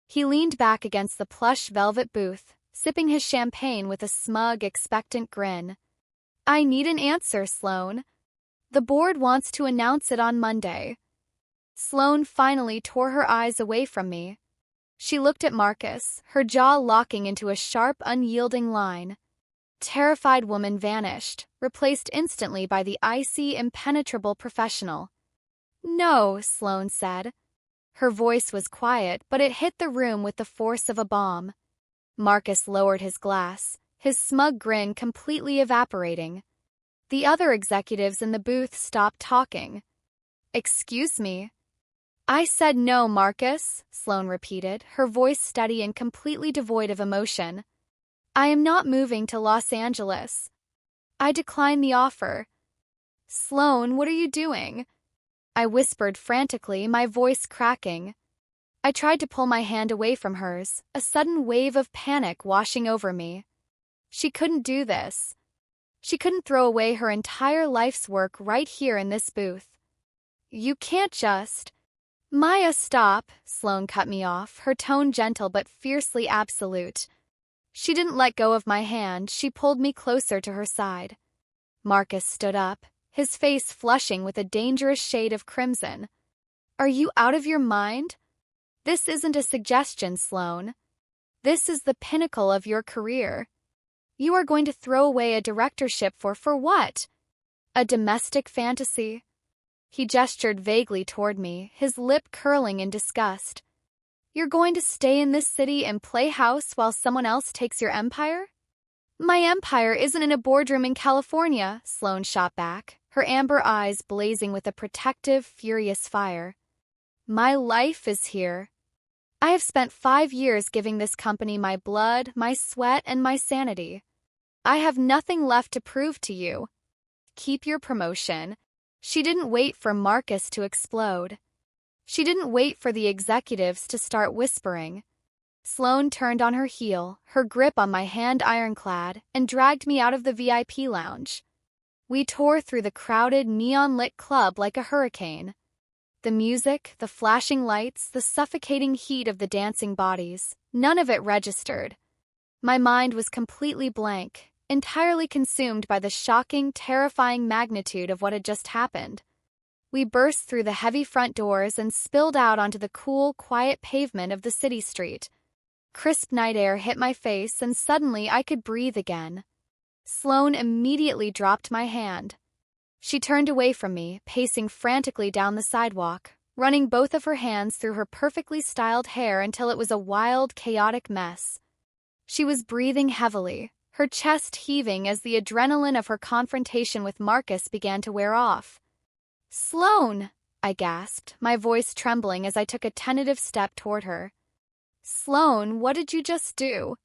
He leaned back against the plush velvet booth, sipping his champagne with a smug, expectant grin. "I need an answer, Sloane. The board wants to announce it on Monday." Sloane finally tore her eyes away from me. She looked at Marcus, her jaw locking into a sharp, unyielding line. Terrified woman vanished, replaced instantly by the icy, impenetrable professional. "No," Sloane said. Her voice was quiet, but it hit the room with the force of a bomb. Marcus lowered his glass, his smug grin completely evaporating. The other executives in the booth stopped talking. "Excuse me." "I said no, Marcus," Sloane repeated, her voice steady and completely devoid of emotion. "I am not moving to Los Angeles. I decline the offer." "Sloane, what are you doing?" I whispered frantically, my voice cracking. I tried to pull my hand away from hers, a sudden wave of panic washing over me. She couldn't do this. She couldn't throw away her entire life's work right here in this booth. "You can't just—" "Maya, stop," Sloane cut me off, her tone gentle but fiercely absolute. She didn't let go of my hand, she pulled me closer to her side. Marcus stood up, his face flushing with a dangerous shade of crimson. "Are you out of your mind? This isn't a suggestion, Sloane. This is the pinnacle of your career. You are going to throw away a directorship for what? A domestic fantasy?" He gestured vaguely toward me, his lip curling in disgust. "You're going to stay in this city and play house while someone else takes your empire?" "My empire isn't in a boardroom in California," Sloane shot back, her amber eyes blazing with a protective, furious fire. "My life is here. I have spent 5 years giving this company my blood, my sweat, and my sanity. I have nothing left to prove to you. Keep your promotion." She didn't wait for Marcus to explode. She didn't wait for the executives to start whispering. Sloane turned on her heel, her grip on my hand ironclad, and dragged me out of the VIP lounge. We tore through the crowded, neon-lit club like a hurricane. The music, the flashing lights, the suffocating heat of the dancing bodies, none of it registered. My mind was completely blank, entirely consumed by the shocking, terrifying magnitude of what had just happened. We burst through the heavy front doors and spilled out onto the cool, quiet pavement of the city street. Crisp night air hit my face, and suddenly I could breathe again. Sloane immediately dropped my hand. She turned away from me, pacing frantically down the sidewalk, running both of her hands through her perfectly styled hair until it was a wild, chaotic mess. She was breathing heavily, her chest heaving as the adrenaline of her confrontation with Marcus began to wear off. "Sloane!" I gasped, my voice trembling as I took a tentative step toward her. "Sloane, what did you just do?"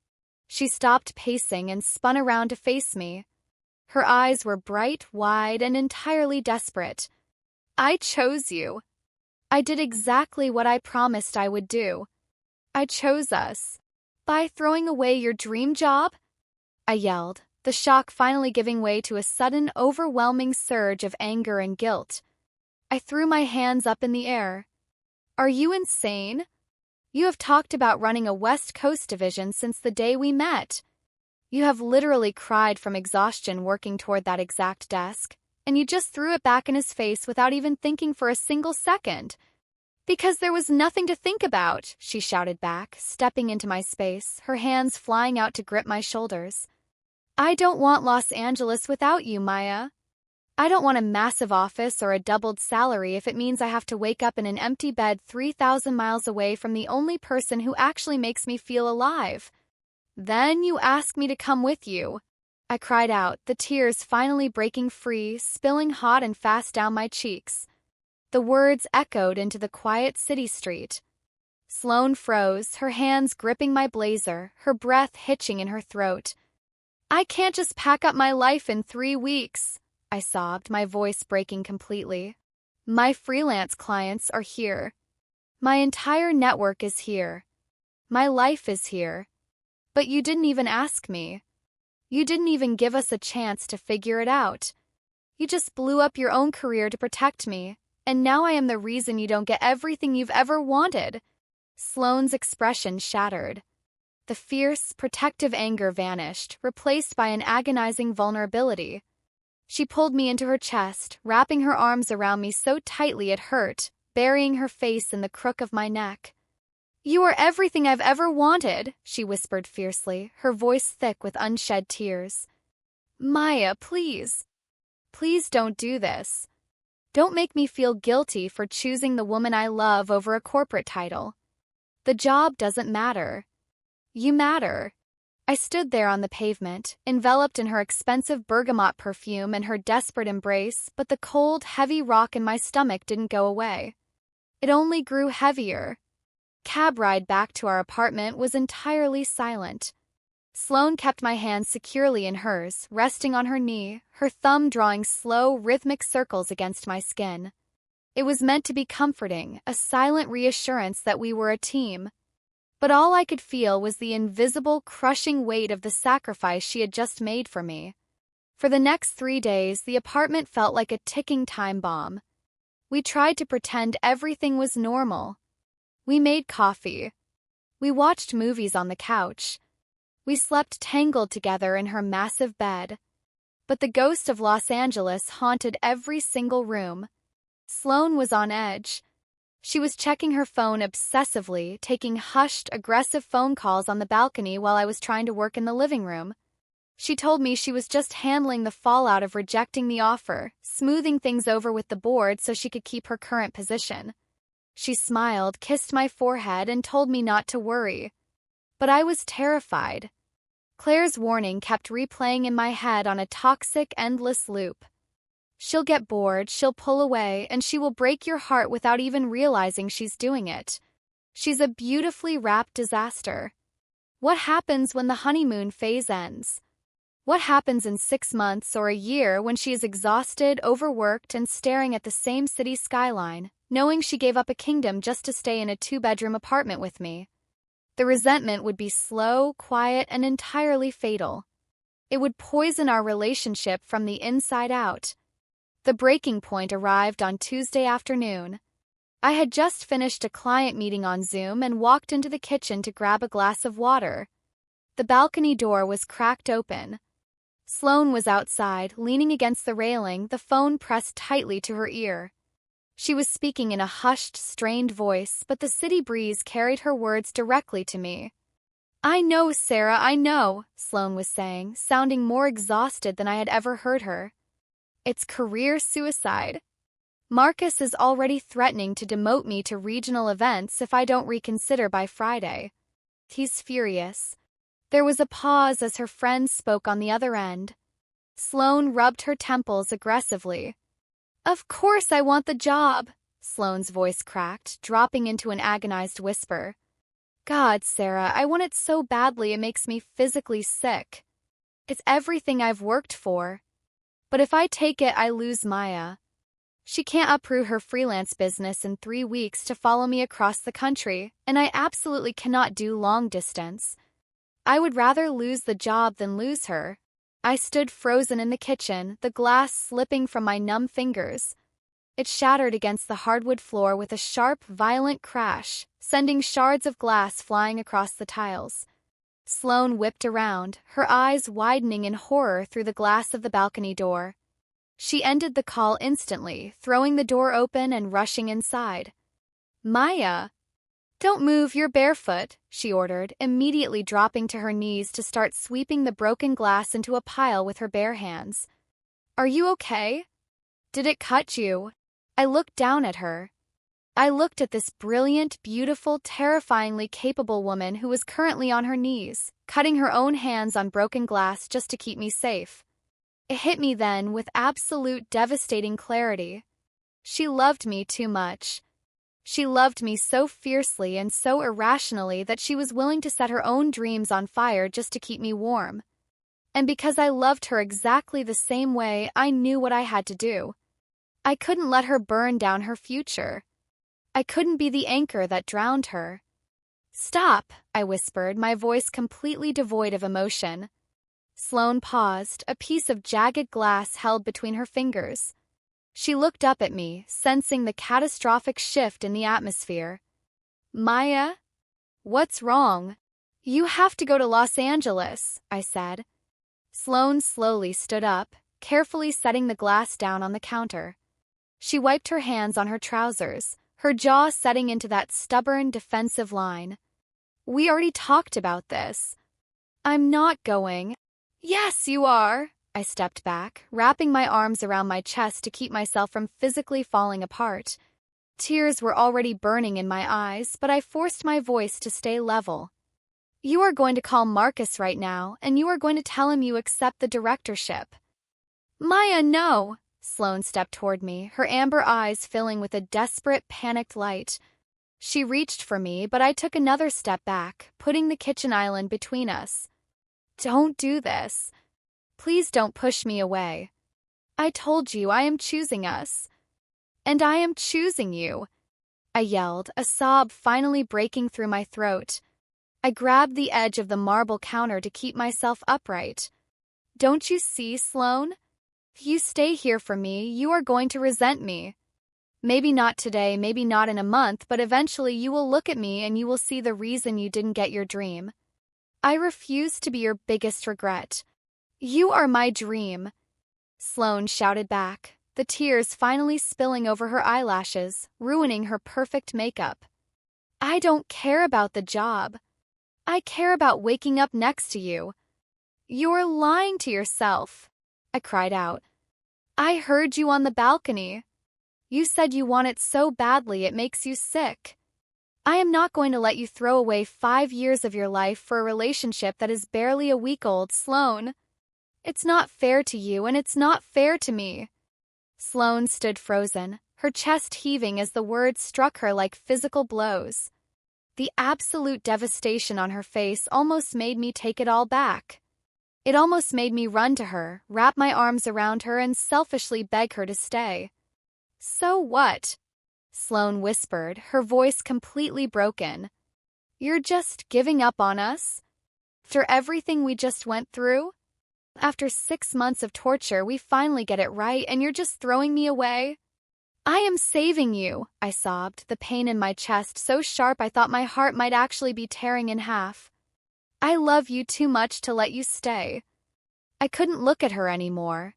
She stopped pacing and spun around to face me. Her eyes were bright, wide, and entirely desperate. "I chose you. I did exactly what I promised I would do. I chose us. By throwing away your dream job?" I yelled, the shock finally giving way to a sudden, overwhelming surge of anger and guilt. I threw my hands up in the air. "Are you insane? You have talked about running a West Coast division since the day we met. You have literally cried from exhaustion working toward that exact desk, and you just threw it back in his face without even thinking for a single second." "Because there was nothing to think about," she shouted back, stepping into my space, her hands flying out to grip my shoulders. "I don't want Los Angeles without you, Maya. I don't want a massive office or a doubled salary if it means I have to wake up in an empty bed 3,000 miles away from the only person who actually makes me feel alive. Then you ask me to come with you." I cried out, the tears finally breaking free, spilling hot and fast down my cheeks. The words echoed into the quiet city street. Sloane froze, her hands gripping my blazer, her breath hitching in her throat. "I can't just pack up my life in 3 weeks," I sobbed, my voice breaking completely. My freelance clients are here. My entire network is here. My life is here. But you didn't even ask me. You didn't even give us a chance to figure it out. You just blew up your own career to protect me, and now I am the reason you don't get everything you've ever wanted." Sloane's expression shattered. The fierce, protective anger vanished, replaced by an agonizing vulnerability. She pulled me into her chest, wrapping her arms around me so tightly it hurt, burying her face in the crook of my neck. "You are everything I've ever wanted," she whispered fiercely, her voice thick with unshed tears. "Maya, please. Please don't do this. Don't make me feel guilty for choosing the woman I love over a corporate title. The job doesn't matter. You matter." I stood there on the pavement, enveloped in her expensive bergamot perfume and her desperate embrace, but the cold, heavy rock in my stomach didn't go away. It only grew heavier. Cab ride back to our apartment was entirely silent. Sloane kept my hand securely in hers, resting on her knee, her thumb drawing slow, rhythmic circles against my skin. It was meant to be comforting, a silent reassurance that we were a team. But all I could feel was the invisible, crushing weight of the sacrifice she had just made for me. For the next 3 days, the apartment felt like a ticking time bomb. We tried to pretend everything was normal. We made coffee. We watched movies on the couch. We slept tangled together in her massive bed. But the ghost of Los Angeles haunted every single room. Sloane was on edge. She was checking her phone obsessively, taking hushed, aggressive phone calls on the balcony while I was trying to work in the living room. She told me she was just handling the fallout of rejecting the offer, smoothing things over with the board so she could keep her current position. She smiled, kissed my forehead, and told me not to worry. But I was terrified. Claire's warning kept replaying in my head on a toxic, endless loop. She'll get bored, she'll pull away, and she will break your heart without even realizing she's doing it. She's a beautifully wrapped disaster. What happens when the honeymoon phase ends? What happens in 6 months or a year when she is exhausted, overworked, and staring at the same city skyline, knowing she gave up a kingdom just to stay in a 2-bedroom apartment with me? The resentment would be slow, quiet, and entirely fatal. It would poison our relationship from the inside out. The breaking point arrived on Tuesday afternoon. I had just finished a client meeting on Zoom and walked into the kitchen to grab a glass of water. The balcony door was cracked open. Sloane was outside, leaning against the railing, the phone pressed tightly to her ear. She was speaking in a hushed, strained voice, but the city breeze carried her words directly to me. "I know, Sarah, I know," Sloane was saying, sounding more exhausted than I had ever heard her. "It's career suicide. Marcus is already threatening to demote me to regional events if I don't reconsider by Friday. He's furious." There was a pause as her friend spoke on the other end. Sloane rubbed her temples aggressively. "Of course I want the job," Sloane's voice cracked, dropping into an agonized whisper. "God, Sarah, I want it so badly it makes me physically sick. It's everything I've worked for. But if I take it, I lose Maya. She can't uproot her freelance business in 3 weeks to follow me across the country, and I absolutely cannot do long distance. I would rather lose the job than lose her." I stood frozen in the kitchen, the glass slipping from my numb fingers. It shattered against the hardwood floor with a sharp, violent crash, sending shards of glass flying across the tiles. Sloane whipped around, her eyes widening in horror through the glass of the balcony door. She ended the call instantly, throwing the door open and rushing inside. "Maya! Don't move, you're barefoot," she ordered, immediately dropping to her knees to start sweeping the broken glass into a pile with her bare hands. "Are you okay? Did it cut you?" I looked down at her. I looked at this brilliant, beautiful, terrifyingly capable woman who was currently on her knees, cutting her own hands on broken glass just to keep me safe. It hit me then with absolute devastating clarity. She loved me too much. She loved me so fiercely and so irrationally that she was willing to set her own dreams on fire just to keep me warm. And because I loved her exactly the same way, I knew what I had to do. I couldn't let her burn down her future. I couldn't be the anchor that drowned her. "Stop," I whispered, my voice completely devoid of emotion. Sloane paused, a piece of jagged glass held between her fingers. She looked up at me, sensing the catastrophic shift in the atmosphere. "Maya? What's wrong?" "You have to go to Los Angeles," I said. Sloane slowly stood up, carefully setting the glass down on the counter. She wiped her hands on her trousers, her jaw setting into that stubborn, defensive line. "We already talked about this." "I'm not going." "Yes, you are." I stepped back, wrapping my arms around my chest to keep myself from physically falling apart. Tears were already burning in my eyes, but I forced my voice to stay level. "You are going to call Marcus right now, and you are going to tell him you accept the directorship." "Maya, no!" Sloane stepped toward me, her amber eyes filling with a desperate, panicked light. She reached for me, but I took another step back, putting the kitchen island between us. "Don't do this. Please don't push me away. I told you I am choosing us. And I am choosing you," I yelled, a sob finally breaking through my throat. I grabbed the edge of the marble counter to keep myself upright. "Don't you see, Sloane? If you stay here for me, you are going to resent me. Maybe not today, maybe not in a month, but eventually you will look at me and you will see the reason you didn't get your dream. I refuse to be your biggest regret. You are my dream," Sloane shouted back, the tears finally spilling over her eyelashes, ruining her perfect makeup. "I don't care about the job. I care about waking up next to you." "You're lying to yourself," I cried out. "I heard you on the balcony. You said you want it so badly it makes you sick. I am not going to let you throw away 5 years of your life for a relationship that is barely a week old, Sloane. It's not fair to you, and it's not fair to me." Sloane stood frozen, her chest heaving as the words struck her like physical blows. The absolute devastation on her face almost made me take it all back. It almost made me run to her, wrap my arms around her, and selfishly beg her to stay. "So what?" Sloane whispered, her voice completely broken. "You're just giving up on us? After everything we just went through? After 6 months of torture, we finally get it right, and you're just throwing me away?" "I am saving you," I sobbed, the pain in my chest so sharp I thought my heart might actually be tearing in half. "I love you too much to let you stay." I couldn't look at her anymore.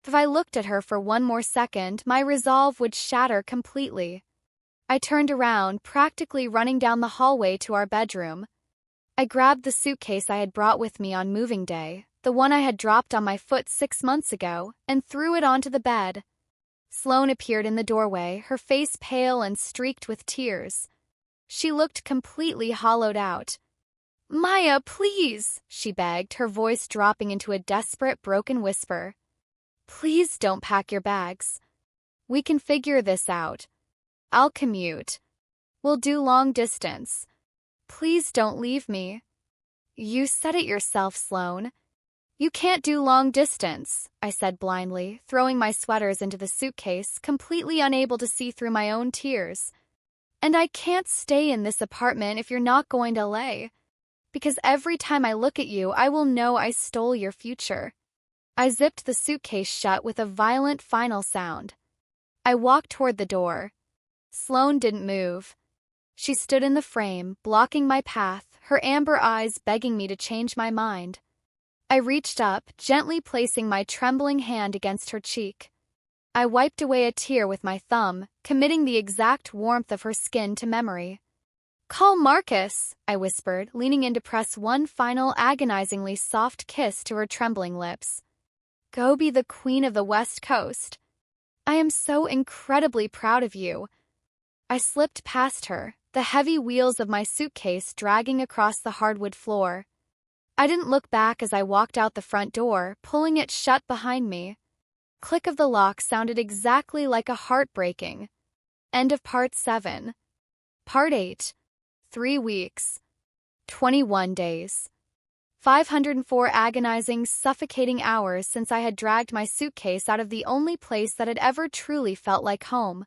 If I looked at her for one more second, my resolve would shatter completely. I turned around, practically running down the hallway to our bedroom. I grabbed the suitcase I had brought with me on moving day, the one I had dropped on my foot 6 months ago, and threw it onto the bed. Sloane appeared in the doorway, her face pale and streaked with tears. She looked completely hollowed out. "Maya, please," she begged, her voice dropping into a desperate, broken whisper. "Please don't pack your bags. We can figure this out. I'll commute. We'll do long distance. Please don't leave me." "You said it yourself, Sloane. You can't do long distance," I said blindly, throwing my sweaters into the suitcase, completely unable to see through my own tears. "And I can't stay in this apartment if you're not going to LA. Because every time I look at you, I will know I stole your future." I zipped the suitcase shut with a violent final sound. I walked toward the door. Sloane didn't move. She stood in the frame, blocking my path, her amber eyes begging me to change my mind. I reached up, gently placing my trembling hand against her cheek. I wiped away a tear with my thumb, committing the exact warmth of her skin to memory. "Call Marcus," I whispered, leaning in to press one final agonizingly soft kiss to her trembling lips. "Go be the queen of the West Coast. I am so incredibly proud of you." I slipped past her, the heavy wheels of my suitcase dragging across the hardwood floor. I didn't look back as I walked out the front door, pulling it shut behind me. Click of the lock sounded exactly like a heartbreaking. End of Part 7. Part 8. 3 weeks. 21 days. 504 agonizing, suffocating hours since I had dragged my suitcase out of the only place that had ever truly felt like home.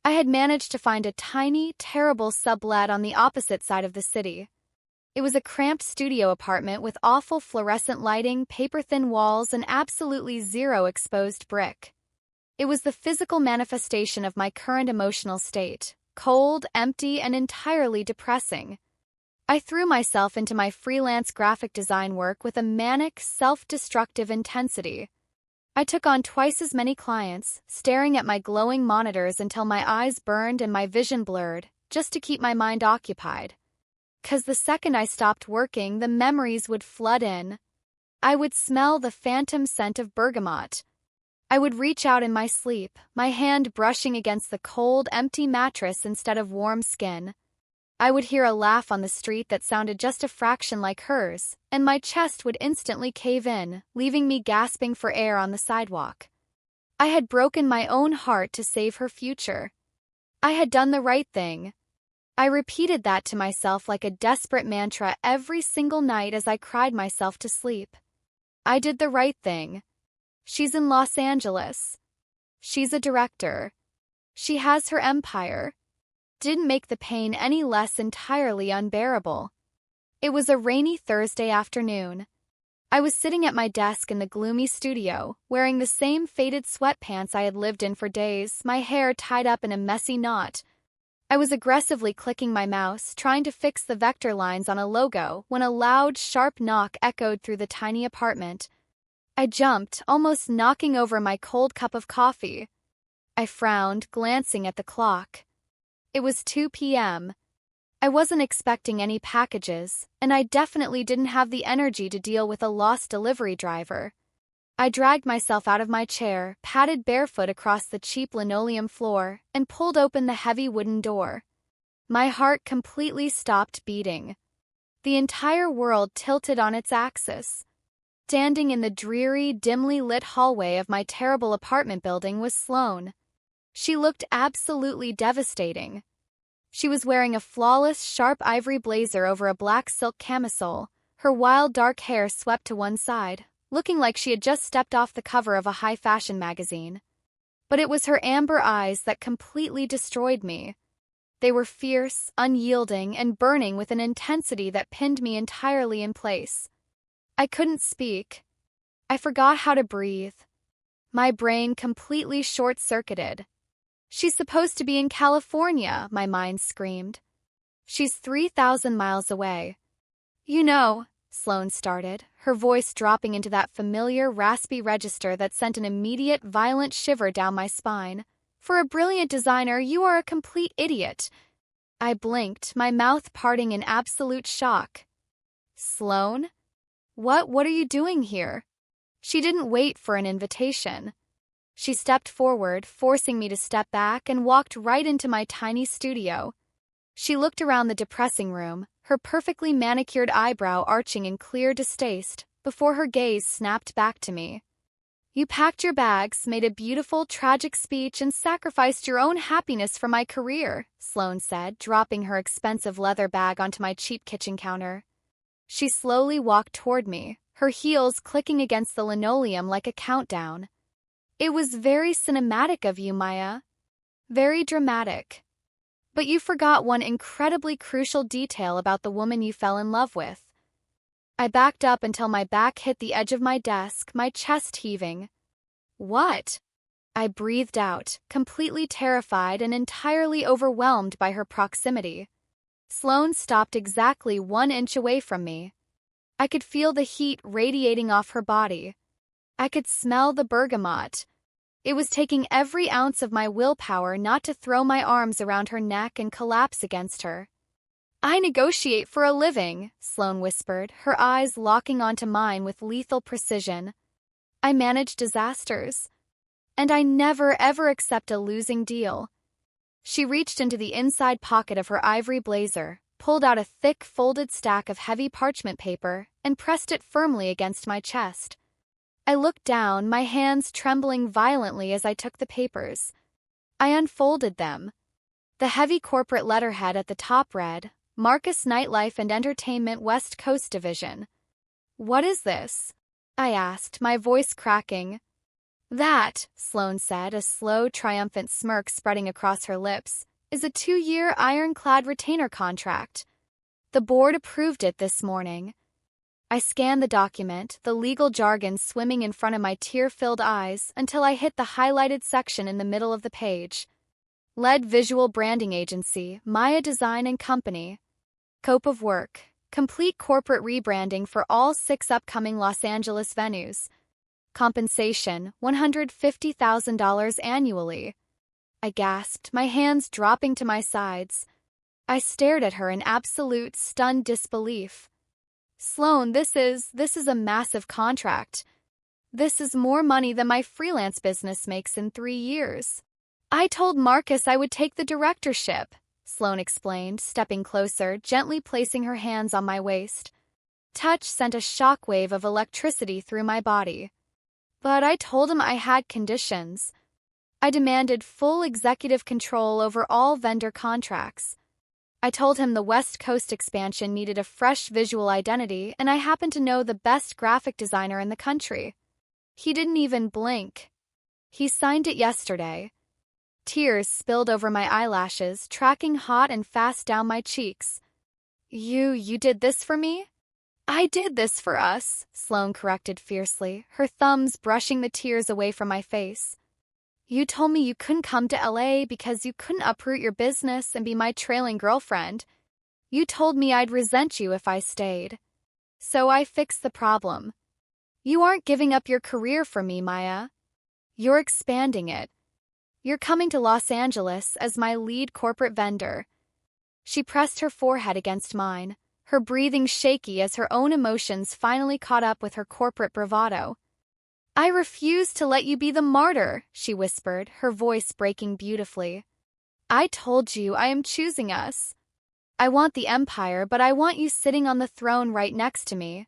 I had managed to find a tiny, terrible sublet on the opposite side of the city. It was a cramped studio apartment with awful fluorescent lighting, paper-thin walls, and absolutely zero exposed brick. It was the physical manifestation of my current emotional state, cold, empty, and entirely depressing. I threw myself into my freelance graphic design work with a manic, self-destructive intensity. I took on twice as many clients, staring at my glowing monitors until my eyes burned and my vision blurred, just to keep my mind occupied. 'Cause the second I stopped working, the memories would flood in. I would smell the phantom scent of bergamot. I would reach out in my sleep, my hand brushing against the cold, empty mattress instead of warm skin. I would hear a laugh on the street that sounded just a fraction like hers, and my chest would instantly cave in, leaving me gasping for air on the sidewalk. I had broken my own heart to save her future. I had done the right thing. I repeated that to myself like a desperate mantra every single night as I cried myself to sleep. I did the right thing. She's in Los Angeles. She's a director. She has her empire. Didn't make the pain any less entirely unbearable. It was a rainy Thursday afternoon. I was sitting at my desk in the gloomy studio, wearing the same faded sweatpants I had lived in for days, my hair tied up in a messy knot. I was aggressively clicking my mouse, trying to fix the vector lines on a logo, when a loud, sharp knock echoed through the tiny apartment. I jumped, almost knocking over my cold cup of coffee. I frowned, glancing at the clock. It was 2 p.m. I wasn't expecting any packages, and I definitely didn't have the energy to deal with a lost delivery driver. I dragged myself out of my chair, padded barefoot across the cheap linoleum floor, and pulled open the heavy wooden door. My heart completely stopped beating. The entire world tilted on its axis. Standing in the dreary, dimly lit hallway of my terrible apartment building was Sloane. She looked absolutely devastating. She was wearing a flawless, sharp ivory blazer over a black silk camisole, her wild dark hair swept to one side, looking like she had just stepped off the cover of a high-fashion magazine. But it was her amber eyes that completely destroyed me. They were fierce, unyielding, and burning with an intensity that pinned me entirely in place. I couldn't speak. I forgot how to breathe. My brain completely short-circuited. She's supposed to be in California, my mind screamed. She's 3,000 miles away. You know, Sloane started, her voice dropping into that familiar, raspy register that sent an immediate, violent shiver down my spine. For a brilliant designer, you are a complete idiot. I blinked, my mouth parting in absolute shock. Sloane? What are you doing here? She didn't wait for an invitation. She stepped forward, forcing me to step back, and walked right into my tiny studio. She looked around the depressing room, her perfectly manicured eyebrow arching in clear distaste, before her gaze snapped back to me. You packed your bags, made a beautiful, tragic speech, and sacrificed your own happiness for my career, Sloane said, dropping her expensive leather bag onto my cheap kitchen counter. She slowly walked toward me, her heels clicking against the linoleum like a countdown. It was very cinematic of you, Maya. Very dramatic. But you forgot one incredibly crucial detail about the woman you fell in love with. I backed up until my back hit the edge of my desk, my chest heaving. What? I breathed out, completely terrified and entirely overwhelmed by her proximity. Sloane stopped exactly 1 inch away from me. I could feel the heat radiating off her body. I could smell the bergamot. It was taking every ounce of my willpower not to throw my arms around her neck and collapse against her. I negotiate for a living, Sloane whispered, her eyes locking onto mine with lethal precision. I manage disasters. And I never ever accept a losing deal. She reached into the inside pocket of her ivory blazer, pulled out a thick folded stack of heavy parchment paper, and pressed it firmly against my chest. I looked down, my hands trembling violently as I took the papers. I unfolded them. The heavy corporate letterhead at the top read, Marcus Nightlife and Entertainment West Coast Division. What is this? I asked, my voice cracking. That, Sloane said, a slow, triumphant smirk spreading across her lips, is a 2-year ironclad retainer contract. The board approved it this morning. I scanned the document, the legal jargon swimming in front of my tear-filled eyes, until I hit the highlighted section in the middle of the page. Lead Visual Branding Agency, Maya Design and Company. Scope of work: complete corporate rebranding for all 6 upcoming Los Angeles venues. Compensation: $150,000 annually. I gasped, my hands dropping to my sides. I stared at her in absolute, stunned disbelief. Sloane, this is a massive contract. This is more money than my freelance business makes in 3 years. I told Marcus I would take the directorship, Sloane explained, stepping closer, gently placing her hands on my waist. Touch sent a shockwave of electricity through my body. But I told him I had conditions. I demanded full executive control over all vendor contracts. I told him the West Coast expansion needed a fresh visual identity, and I happened to know the best graphic designer in the country. He didn't even blink. He signed it yesterday. Tears spilled over my eyelashes, tracking hot and fast down my cheeks. You did this for me? I did this for us, Sloane corrected fiercely, her thumbs brushing the tears away from my face. You told me you couldn't come to LA because you couldn't uproot your business and be my trailing girlfriend. You told me I'd resent you if I stayed. So I fixed the problem. You aren't giving up your career for me, Maya. You're expanding it. You're coming to Los Angeles as my lead corporate vendor. She pressed her forehead against mine, her breathing shaky as her own emotions finally caught up with her corporate bravado. I refuse to let you be the martyr, she whispered, her voice breaking beautifully. I told you I am choosing us. I want the empire, but I want you sitting on the throne right next to me.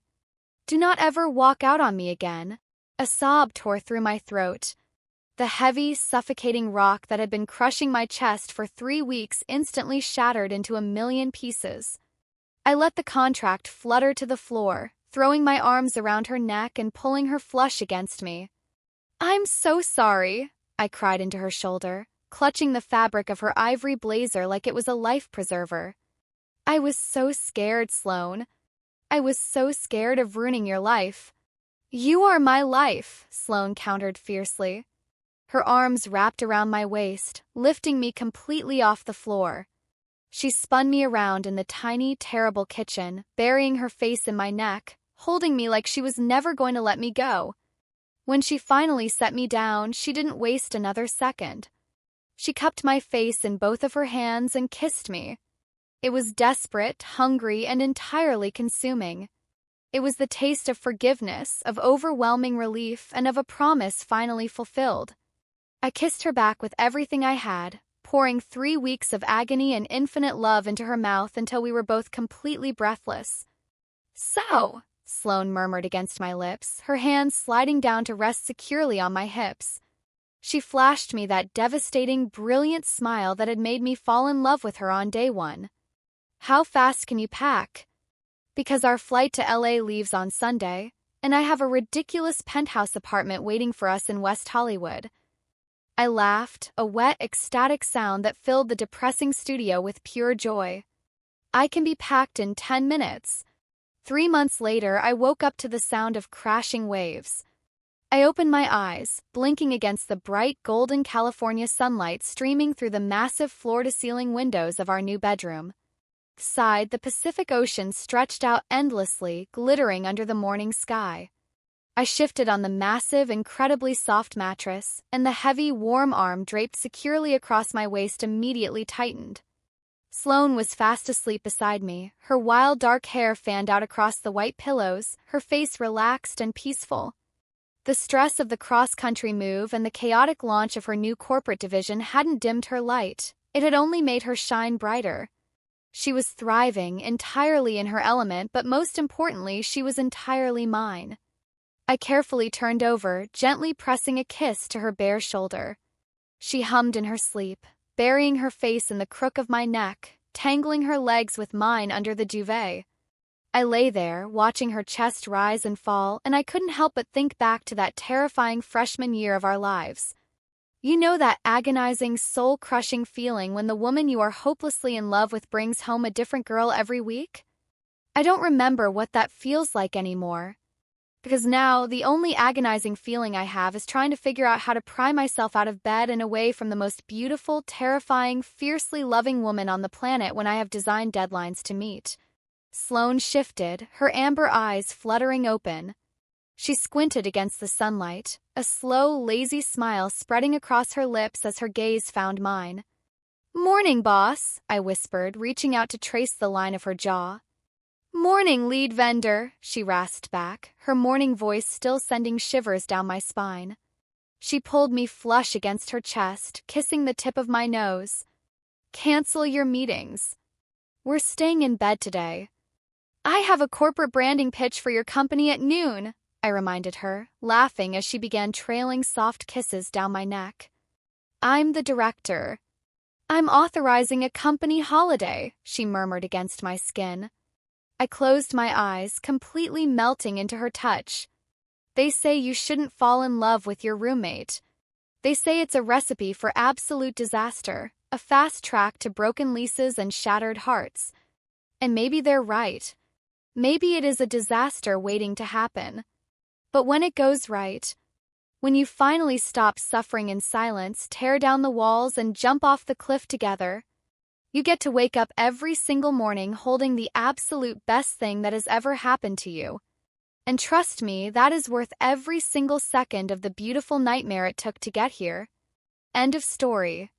Do not ever walk out on me again. A sob tore through my throat. The heavy, suffocating rock that had been crushing my chest for 3 weeks instantly shattered into a million pieces. I let the contract flutter to the floor, throwing my arms around her neck and pulling her flush against me. I'm so sorry, I cried into her shoulder, clutching the fabric of her ivory blazer like it was a life preserver. I was so scared, Sloane. I was so scared of ruining your life. You are my life, Sloane countered fiercely. Her arms wrapped around my waist, lifting me completely off the floor. She spun me around in the tiny, terrible kitchen, burying her face in my neck, holding me like she was never going to let me go. When she finally set me down, she didn't waste another second. She cupped my face in both of her hands and kissed me. It was desperate, hungry, and entirely consuming. It was the taste of forgiveness, of overwhelming relief, and of a promise finally fulfilled. I kissed her back with everything I had, pouring 3 weeks of agony and infinite love into her mouth until we were both completely breathless. So, Sloane murmured against my lips, her hands sliding down to rest securely on my hips. She flashed me that devastating, brilliant smile that had made me fall in love with her on day 1. How fast can you pack? Because our flight to LA leaves on Sunday, and I have a ridiculous penthouse apartment waiting for us in West Hollywood. I laughed, a wet, ecstatic sound that filled the depressing studio with pure joy. I can be packed in 10 minutes. 3 months later, I woke up to the sound of crashing waves. I opened my eyes, blinking against the bright golden California sunlight streaming through the massive floor-to-ceiling windows of our new bedroom. Outside, the Pacific Ocean stretched out endlessly, glittering under the morning sky. I shifted on the massive, incredibly soft mattress, and the heavy, warm arm draped securely across my waist immediately tightened. Sloane was fast asleep beside me, her wild dark hair fanned out across the white pillows, her face relaxed and peaceful. The stress of the cross-country move and the chaotic launch of her new corporate division hadn't dimmed her light. It had only made her shine brighter. She was thriving, entirely in her element, but most importantly, she was entirely mine. I carefully turned over, gently pressing a kiss to her bare shoulder. She hummed in her sleep, burying her face in the crook of my neck, tangling her legs with mine under the duvet. I lay there, watching her chest rise and fall, and I couldn't help but think back to that terrifying freshman year of our lives. You know, that agonizing, soul-crushing feeling when the woman you are hopelessly in love with brings home a different girl every week? I don't remember what that feels like anymore. Because now, the only agonizing feeling I have is trying to figure out how to pry myself out of bed and away from the most beautiful, terrifying, fiercely loving woman on the planet when I have design deadlines to meet. Sloane shifted, her amber eyes fluttering open. She squinted against the sunlight, a slow, lazy smile spreading across her lips as her gaze found mine. "Morning, boss," I whispered, reaching out to trace the line of her jaw. "Morning, lead vendor," she rasped back, her morning voice still sending shivers down my spine. She pulled me flush against her chest, kissing the tip of my nose. "Cancel your meetings. We're staying in bed today." "I have a corporate branding pitch for your company at noon," I reminded her, laughing as she began trailing soft kisses down my neck. "I'm the director." "I'm authorizing a company holiday," she murmured against my skin. I closed my eyes, completely melting into her touch. "They say you shouldn't fall in love with your roommate. They say it's a recipe for absolute disaster, a fast track to broken leases and shattered hearts. And maybe they're right. Maybe it is a disaster waiting to happen. But when it goes right, when you finally stop suffering in silence, tear down the walls, and jump off the cliff together, you get to wake up every single morning holding the absolute best thing that has ever happened to you. And trust me, that is worth every single second of the beautiful nightmare it took to get here." End of story.